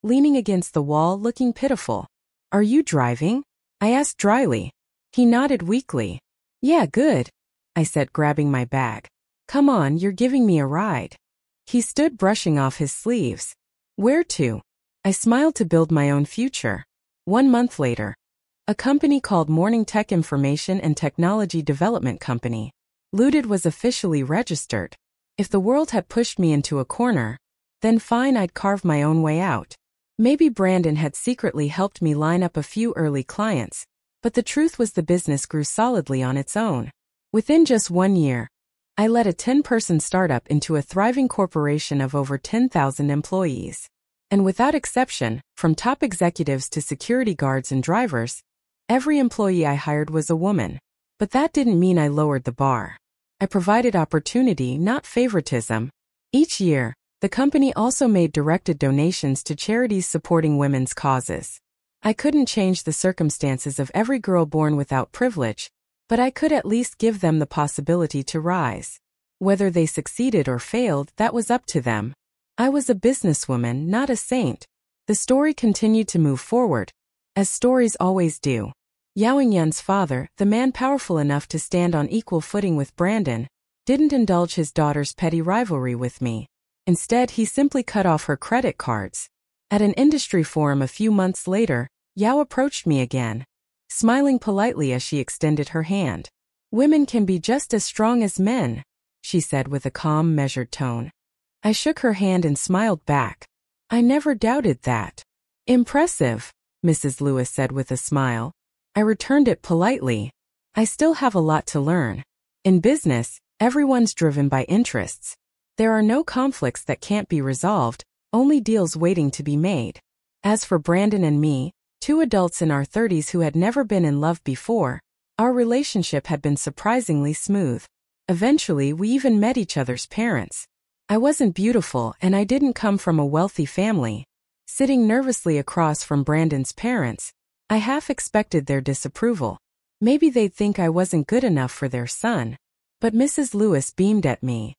leaning against the wall, looking pitiful. "Are you driving?" I asked dryly. He nodded weakly. "Yeah, good," I said, grabbing my bag. "Come on, you're giving me a ride." He stood brushing off his sleeves. "Where to?" I smiled. "To build my own future." 1 month later, a company called Morning Tech Information and Technology Development Company, Looted, was officially registered. If the world had pushed me into a corner, then fine, I'd carve my own way out. Maybe Brandon had secretly helped me line up a few early clients, but the truth was the business grew solidly on its own. Within just 1 year, I led a 10-person startup into a thriving corporation of over 10,000 employees. And without exception, from top executives to security guards and drivers, every employee I hired was a woman. But that didn't mean I lowered the bar. I provided opportunity, not favoritism. Each year, the company also made directed donations to charities supporting women's causes. I couldn't change the circumstances of every girl born without privilege, but I could at least give them the possibility to rise. Whether they succeeded or failed, that was up to them. I was a businesswoman, not a saint. The story continued to move forward, as stories always do. Yao Yun's father, the man powerful enough to stand on equal footing with Brandon, didn't indulge his daughter's petty rivalry with me. Instead, he simply cut off her credit cards. At an industry forum a few months later, Yao approached me again, smiling politely as she extended her hand. "Women can be just as strong as men," she said with a calm, measured tone. I shook her hand and smiled back. "I never doubted that." "Impressive," Mrs. Lewis said with a smile. I returned it politely. "I still have a lot to learn. In business, everyone's driven by interests. There are no conflicts that can't be resolved, only deals waiting to be made." As for Brandon and me, 2 adults in our 30s who had never been in love before, Our relationship had been surprisingly smooth. Eventually, we even met each other's parents. I wasn't beautiful and I didn't come from a wealthy family. Sitting nervously across from Brandon's parents, I half expected their disapproval. Maybe they'd think I wasn't good enough for their son. But Mrs. Lewis beamed at me.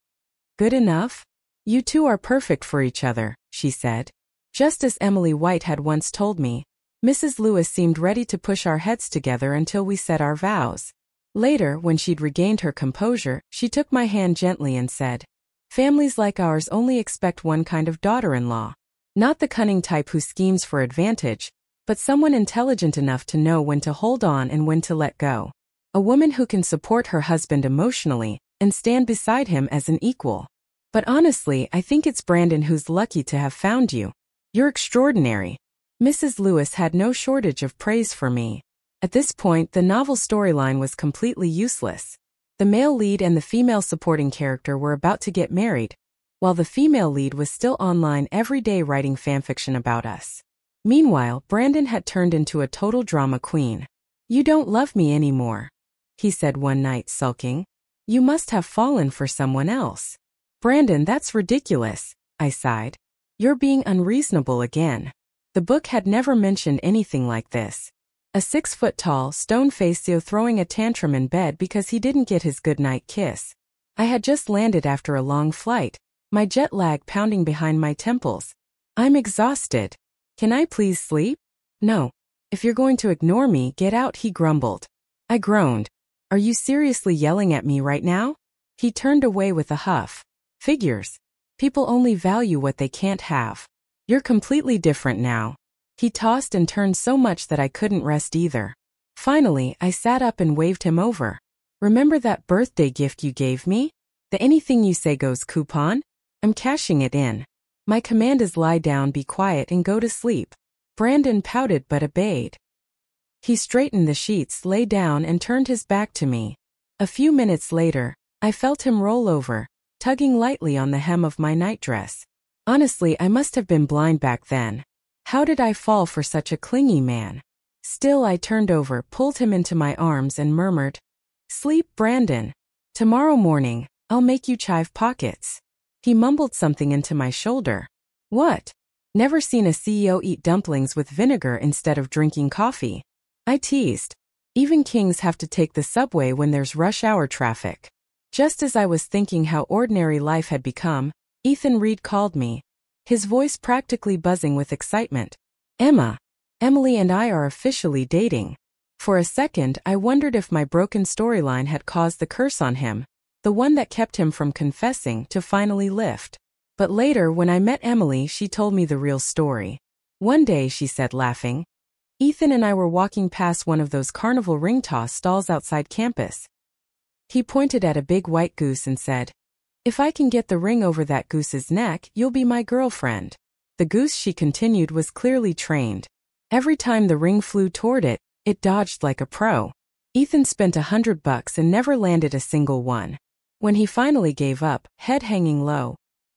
Good enough? You two are perfect for each other, she said. Just as Emily White had once told me, Mrs. Lewis seemed ready to push our heads together until we said our vows. Later, when she'd regained her composure, she took my hand gently and said, families like ours only expect one kind of daughter-in-law. Not the cunning type who schemes for advantage, but someone intelligent enough to know when to hold on and when to let go. A woman who can support her husband emotionally and stand beside him as an equal. But honestly, I think it's Brandon who's lucky to have found you. You're extraordinary. Mrs. Lewis had no shortage of praise for me. At this point, the novel storyline was completely useless. The male lead and the female supporting character were about to get married, while the female lead was still online every day writing fanfiction about us. Meanwhile, Brandon had turned into a total drama queen. You don't love me anymore, he said one night, sulking. You must have fallen for someone else. Brandon, that's ridiculous, I sighed. You're being unreasonable again. The book had never mentioned anything like this. A 6-foot-tall, stone-faced Theo throwing a tantrum in bed because he didn't get his goodnight kiss. I had just landed after a long flight, my jet lag pounding behind my temples. I'm exhausted. Can I please sleep? No. If you're going to ignore me, get out, he grumbled. I groaned. Are you seriously yelling at me right now? He turned away with a huff. Figures. People only value what they can't have. You're completely different now. He tossed and turned so much that I couldn't rest either. Finally, I sat up and waved him over. Remember that birthday gift you gave me? The anything you say goes coupon? I'm cashing it in. My command is lie down, be quiet and go to sleep. Brandon pouted but obeyed. He straightened the sheets, lay down and turned his back to me. A few minutes later, I felt him roll over, tugging lightly on the hem of my nightdress. Honestly, I must have been blind back then. How did I fall for such a clingy man? Still, I turned over, pulled him into my arms and murmured, Sleep, Brandon. Tomorrow morning, I'll make you chive pockets. He mumbled something into my shoulder. What? Never seen a CEO eat dumplings with vinegar instead of drinking coffee. I teased. Even kings have to take the subway when there's rush hour traffic. Just as I was thinking how ordinary life had become, Ethan Reed called me, his voice practically buzzing with excitement. Emma, Emily and I are officially dating. For a second, I wondered if my broken storyline had caused the curse on him, the one that kept him from confessing, to finally lift. But later, when I met Emily, she told me the real story. One day, she said, laughing, Ethan and I were walking past one of those carnival ring toss stalls outside campus. He pointed at a big white goose and said, If I can get the ring over that goose's neck, you'll be my girlfriend. The goose, she continued, was clearly trained. Every time the ring flew toward it, it dodged like a pro. Ethan spent $100 and never landed a single one. When he finally gave up, head hanging low,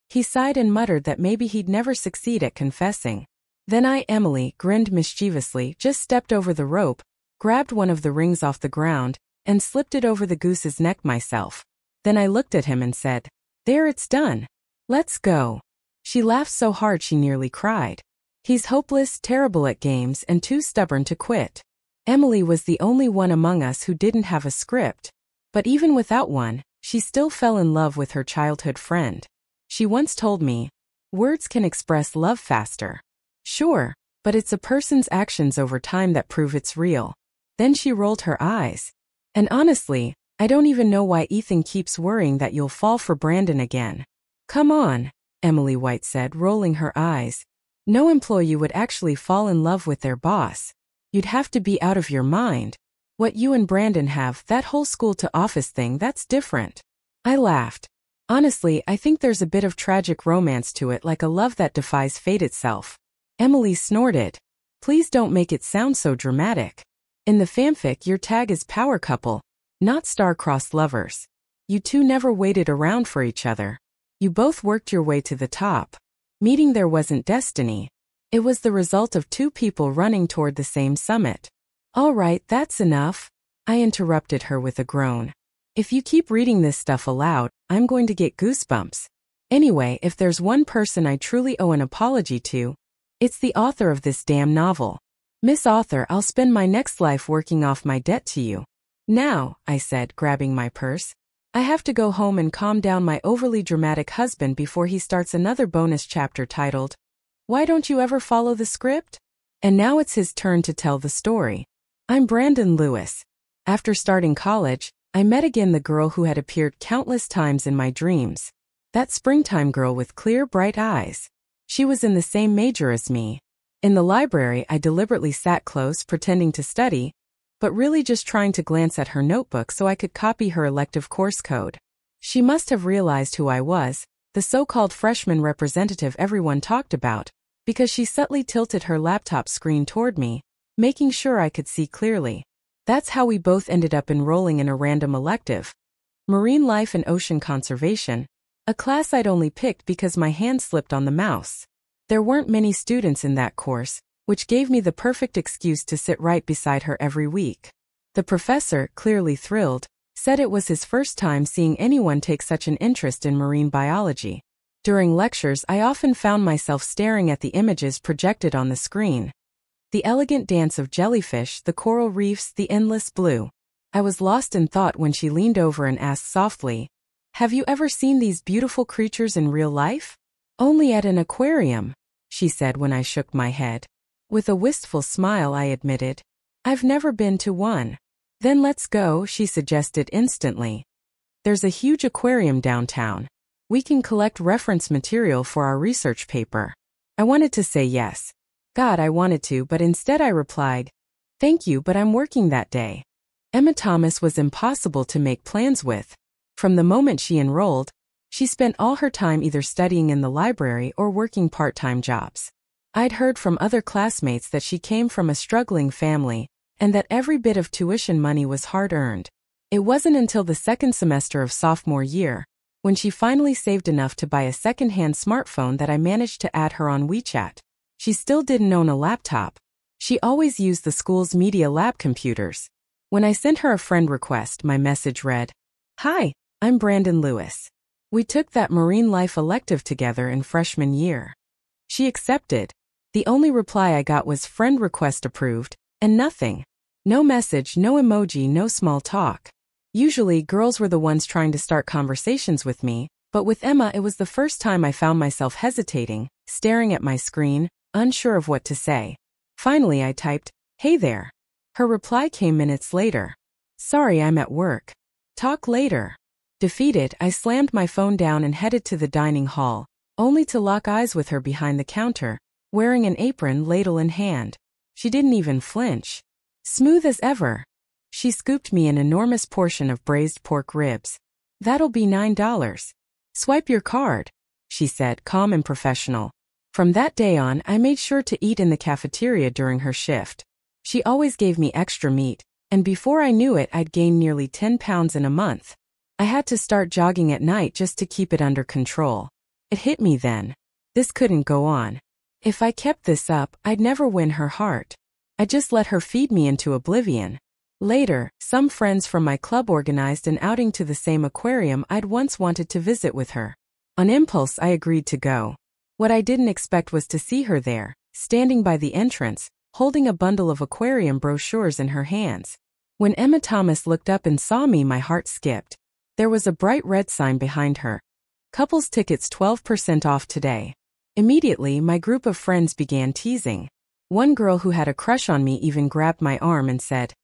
he sighed and muttered that maybe he'd never succeed at confessing. Then I, Emily, grinned mischievously, just stepped over the rope, grabbed one of the rings off the ground, and slipped it over the goose's neck myself. Then I looked at him and said, There, it's done. Let's go. She laughed so hard she nearly cried. He's hopeless, terrible at games, and too stubborn to quit. Emily was the only one among us who didn't have a script. But even without one, she still fell in love with her childhood friend. She once told me, words can express love faster. Sure, but it's a person's actions over time that prove it's real. Then she rolled her eyes. And honestly, I don't even know why Ethan keeps worrying that you'll fall for Brandon again. Come on, Emily White said, rolling her eyes. No employee would actually fall in love with their boss. You'd have to be out of your mind. What you and Brandon have, that whole school-to-office thing, that's different. I laughed. Honestly, I think there's a bit of tragic romance to it, like a love that defies fate itself. Emily snorted. Please don't make it sound so dramatic. In the fanfic, your tag is power couple, not star-crossed lovers. You two never waited around for each other. You both worked your way to the top. Meeting there wasn't destiny. It was the result of two people running toward the same summit. All right, that's enough. I interrupted her with a groan. If you keep reading this stuff aloud, I'm going to get goosebumps. Anyway, if there's one person I truly owe an apology to, it's the author of this damn novel. Miss Author, I'll spend my next life working off my debt to you. Now, I said, grabbing my purse, I have to go home and calm down my overly dramatic husband before he starts another bonus chapter titled, Why Don't You Ever Follow the Script? And now it's his turn to tell the story. I'm Brandon Lewis. After starting college, I met again the girl who had appeared countless times in my dreams. That springtime girl with clear, bright eyes. She was in the same major as me. In the library, I deliberately sat close, pretending to study, but really just trying to glance at her notebook so I could copy her elective course code. She must have realized who I was, the so-called freshman representative everyone talked about, because she subtly tilted her laptop screen toward me, making sure I could see clearly. That's how we both ended up enrolling in a random elective. Marine Life and Ocean Conservation, a class I'd only picked because my hand slipped on the mouse. There weren't many students in that course, which gave me the perfect excuse to sit right beside her every week. The professor, clearly thrilled, said it was his first time seeing anyone take such an interest in marine biology. During lectures, I often found myself staring at the images projected on the screen. The elegant dance of jellyfish, the coral reefs, the endless blue. I was lost in thought when she leaned over and asked softly, Have you ever seen these beautiful creatures in real life? Only at an aquarium, she said when I shook my head. With a wistful smile, I admitted, I've never been to one. Then let's go, she suggested instantly. There's a huge aquarium downtown. We can collect reference material for our research paper. I wanted to say yes. God, I wanted to, but instead I replied, Thank you, but I'm working that day. Emma Thomas was impossible to make plans with. From the moment she enrolled, she spent all her time either studying in the library or working part-time jobs. I'd heard from other classmates that she came from a struggling family, and that every bit of tuition money was hard-earned. It wasn't until the second semester of sophomore year, when she finally saved enough to buy a second-hand smartphone, that I managed to add her on WeChat. She still didn't own a laptop. She always used the school's media lab computers. When I sent her a friend request, my message read, Hi, I'm Brandon Lewis. We took that marine life elective together in freshman year. She accepted. The only reply I got was friend request approved, and nothing. No message, no emoji, no small talk. Usually, girls were the ones trying to start conversations with me, but with Emma it was the first time I found myself hesitating, staring at my screen, unsure of what to say. Finally I typed, Hey there. Her reply came minutes later. Sorry, I'm at work. Talk later. Defeated, I slammed my phone down and headed to the dining hall, only to lock eyes with her behind the counter, wearing an apron, ladle in hand. She didn't even flinch. Smooth as ever. She scooped me an enormous portion of braised pork ribs. That'll be $9. Swipe your card, she said, calm and professional. From that day on, I made sure to eat in the cafeteria during her shift. She always gave me extra meat, and before I knew it, I'd gained nearly 10 pounds in a month. I had to start jogging at night just to keep it under control. It hit me then. This couldn't go on. If I kept this up, I'd never win her heart. I just let her feed me into oblivion. Later, some friends from my club organized an outing to the same aquarium I'd once wanted to visit with her. On impulse, I agreed to go. What I didn't expect was to see her there, standing by the entrance, holding a bundle of aquarium brochures in her hands. When Emma Thomas looked up and saw me, my heart skipped. There was a bright red sign behind her. Couples tickets 12% off today. Immediately, my group of friends began teasing. One girl who had a crush on me even grabbed my arm and said,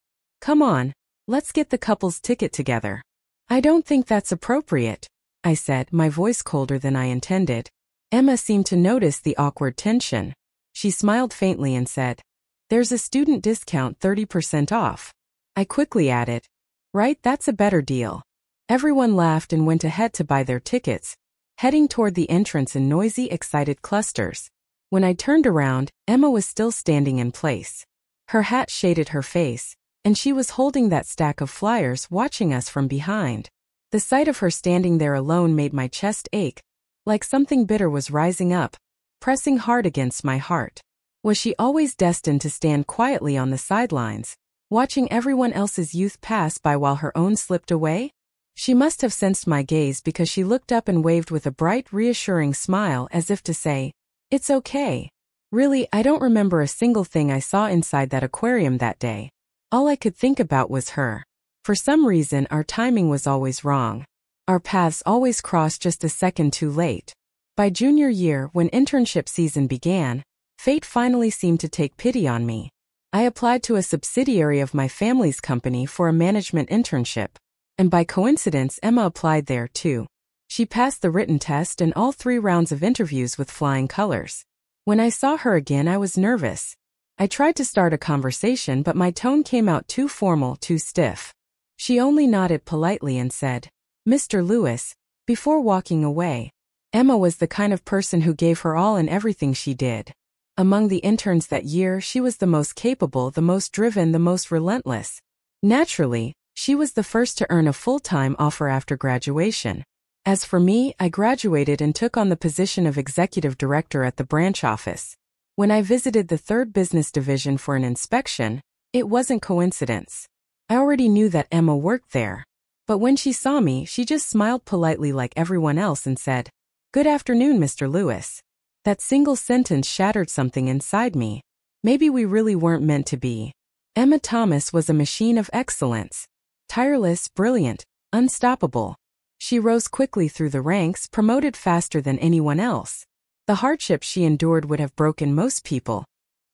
Come on, let's get the couple's ticket together. I don't think that's appropriate, I said, my voice colder than I intended. Emma seemed to notice the awkward tension. She smiled faintly and said, There's a student discount 30% off. I quickly added, Right, that's a better deal. Everyone laughed and went ahead to buy their tickets, heading toward the entrance in noisy, excited clusters. When I turned around, Emma was still standing in place. Her hat shaded her face, and she was holding that stack of flyers, watching us from behind. The sight of her standing there alone made my chest ache, like something bitter was rising up, pressing hard against my heart. Was she always destined to stand quietly on the sidelines, watching everyone else's youth pass by while her own slipped away? She must have sensed my gaze because she looked up and waved with a bright, reassuring smile as if to say, "It's okay." Really, I don't remember a single thing I saw inside that aquarium that day. All I could think about was her. For some reason, our timing was always wrong. Our paths always crossed just a second too late. By junior year, when internship season began, fate finally seemed to take pity on me. I applied to a subsidiary of my family's company for a management internship. And by coincidence, Emma applied there too. She passed the written test and all 3 rounds of interviews with flying colors. When I saw her again, I was nervous. I tried to start a conversation, but my tone came out too formal, too stiff. She only nodded politely and said, "Mr. Lewis," before walking away. Emma was the kind of person who gave her all in everything she did. Among the interns that year, she was the most capable, the most driven, the most relentless. Naturally, she was the first to earn a full-time offer after graduation. As for me, I graduated and took on the position of executive director at the branch office. When I visited the 3rd business division for an inspection, it wasn't coincidence. I already knew that Emma worked there. But when she saw me, she just smiled politely like everyone else and said, "Good afternoon, Mr. Lewis." That single sentence shattered something inside me. Maybe we really weren't meant to be. Emma Thomas was a machine of excellence. Tireless, brilliant, unstoppable. She rose quickly through the ranks, promoted faster than anyone else. The hardships she endured would have broken most people.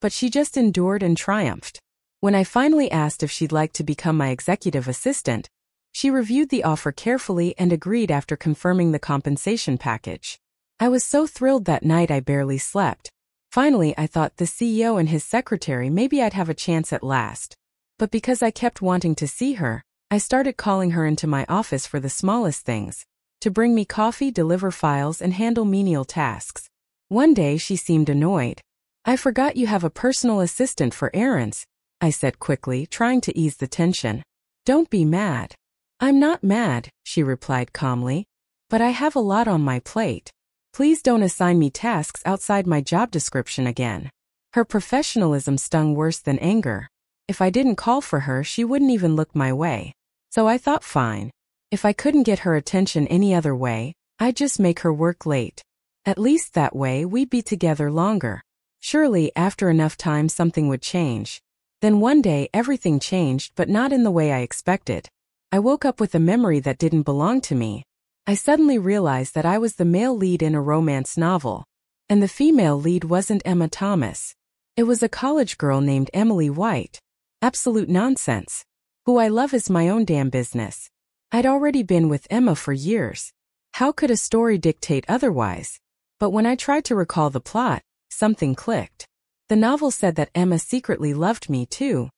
But she just endured and triumphed. When I finally asked if she'd like to become my executive assistant, she reviewed the offer carefully and agreed after confirming the compensation package. I was so thrilled that night I barely slept. Finally, I thought, the CEO and his secretary, maybe I'd have a chance at last. But because I kept wanting to see her, I started calling her into my office for the smallest things, to bring me coffee, deliver files, and handle menial tasks. One day she seemed annoyed. "I forgot you have a personal assistant for errands," I said quickly, trying to ease the tension. "Don't be mad." "I'm not mad," she replied calmly. "But I have a lot on my plate. Please don't assign me tasks outside my job description again." Her professionalism stung worse than anger. If I didn't call for her, she wouldn't even look my way. So I thought, fine. If I couldn't get her attention any other way, I'd just make her work late. At least that way we'd be together longer. Surely, after enough time, something would change. Then one day everything changed, but not in the way I expected. I woke up with a memory that didn't belong to me. I suddenly realized that I was the male lead in a romance novel. And the female lead wasn't Emma Thomas. It was a college girl named Emily White. Absolute nonsense. Who I love is my own damn business. I'd already been with Emma for years. How could a story dictate otherwise? But when I tried to recall the plot, something clicked. The novel said that Emma secretly loved me too.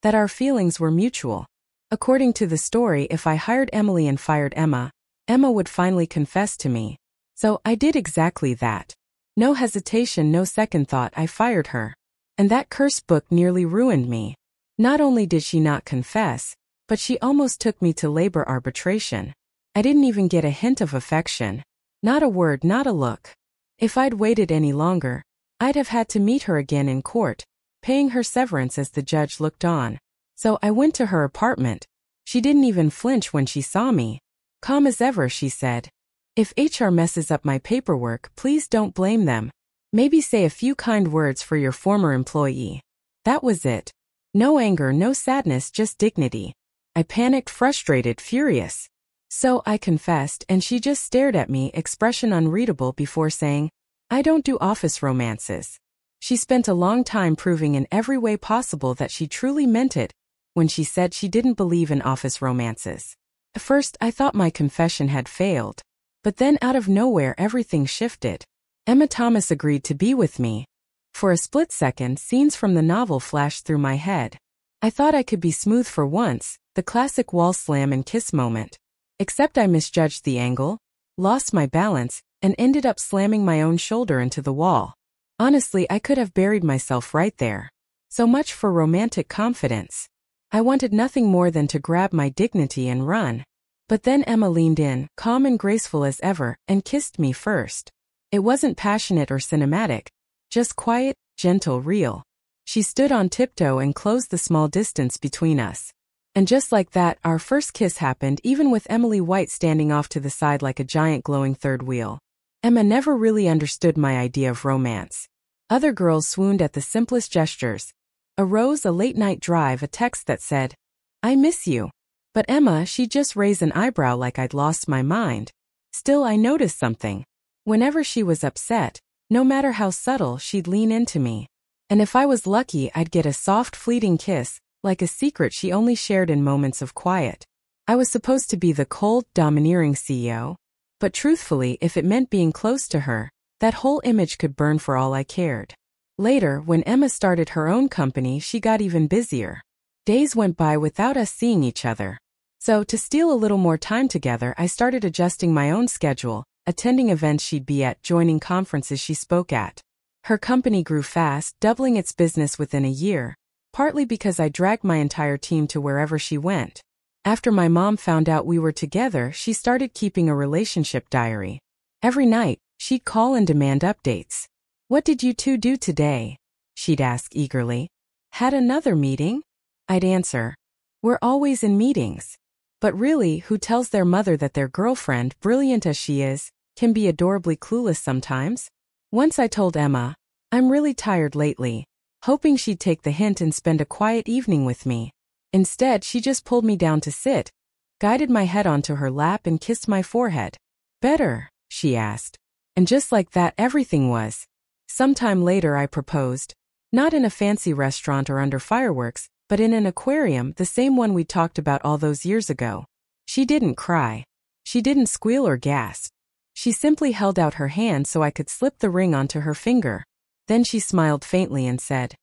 That our feelings were mutual. According to the story, if I hired Emily and fired Emma, Emma would finally confess to me. So I did exactly that. No hesitation, no second thought, I fired her. And that cursed book nearly ruined me. Not only did she not confess, but she almost took me to labor arbitration. I didn't even get a hint of affection. Not a word, not a look. If I'd waited any longer, I'd have had to meet her again in court, paying her severance as the judge looked on. So I went to her apartment. She didn't even flinch when she saw me. Calm as ever, she said. "If HR messes up my paperwork, please don't blame them. Maybe say a few kind words for your former employee." That was it. No anger, no sadness, just dignity. I panicked, frustrated, furious. So I confessed, and she just stared at me, expression unreadable, before saying, "I don't do office romances." She spent a long time proving in every way possible that she truly meant it when she said she didn't believe in office romances. At first, I thought my confession had failed. But then out of nowhere everything shifted. Emma Thomas agreed to be with me. For a split second, scenes from the novel flashed through my head. I thought I could be smooth for once, the classic wall slam and kiss moment. Except I misjudged the angle, lost my balance, and ended up slamming my own shoulder into the wall. Honestly, I could have buried myself right there. So much for romantic confidence. I wanted nothing more than to grab my dignity and run. But then Emma leaned in, calm and graceful as ever, and kissed me first. It wasn't passionate or cinematic, just quiet, gentle, real. She stood on tiptoe and closed the small distance between us. And just like that, our first kiss happened, even with Emily White standing off to the side like a giant glowing third wheel. Emma never really understood my idea of romance. Other girls swooned at the simplest gestures. A rose, a late-night drive, a text that said, "I miss you." But Emma, she'd just raise an eyebrow like I'd lost my mind. Still, I noticed something. Whenever she was upset, no matter how subtle, she'd lean into me. And if I was lucky, I'd get a soft, fleeting kiss, like a secret she only shared in moments of quiet. I was supposed to be the cold, domineering CEO. But truthfully, if it meant being close to her, that whole image could burn for all I cared. Later, when Emma started her own company, she got even busier. Days went by without us seeing each other. So, to steal a little more time together, I started adjusting my own schedule, attending events she'd be at, joining conferences she spoke at. Her company grew fast, doubling its business within a year, partly because I dragged my entire team to wherever she went. After my mom found out we were together, she started keeping a relationship diary. Every night, she'd call and demand updates. "What did you two do today?" she'd ask eagerly. "Had another meeting?" I'd answer, "We're always in meetings." But really, who tells their mother that their girlfriend, brilliant as she is, can be adorably clueless sometimes? Once I told Emma, "I'm really tired lately," hoping she'd take the hint and spend a quiet evening with me. Instead, she just pulled me down to sit, guided my head onto her lap and kissed my forehead. "Better?" she asked. And just like that, everything was. Sometime later I proposed. Not in a fancy restaurant or under fireworks, but in an aquarium, the same one we talked about all those years ago. She didn't cry. She didn't squeal or gasp. She simply held out her hand so I could slip the ring onto her finger. Then she smiled faintly and said,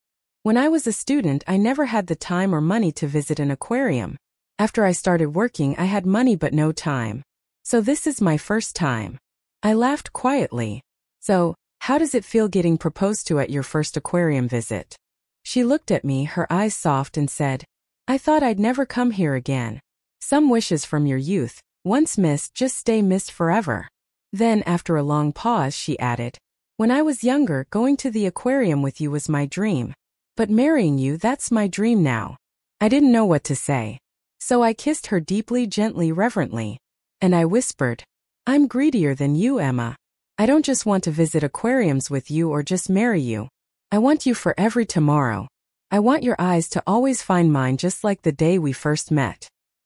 "When I was a student, I never had the time or money to visit an aquarium. After I started working, I had money but no time. So this is my first time." I laughed quietly. "So, how does it feel getting proposed to at your first aquarium visit?" She looked at me, her eyes soft, and said, "I thought I'd never come here again. Some wishes from your youth, once missed, just stay missed forever." Then, after a long pause, she added, "When I was younger, going to the aquarium with you was my dream. But marrying you, that's my dream now." I didn't know what to say. So I kissed her deeply, gently, reverently. And I whispered, "I'm greedier than you, Emma. I don't just want to visit aquariums with you or just marry you. I want you for every tomorrow. I want your eyes to always find mine just like the day we first met."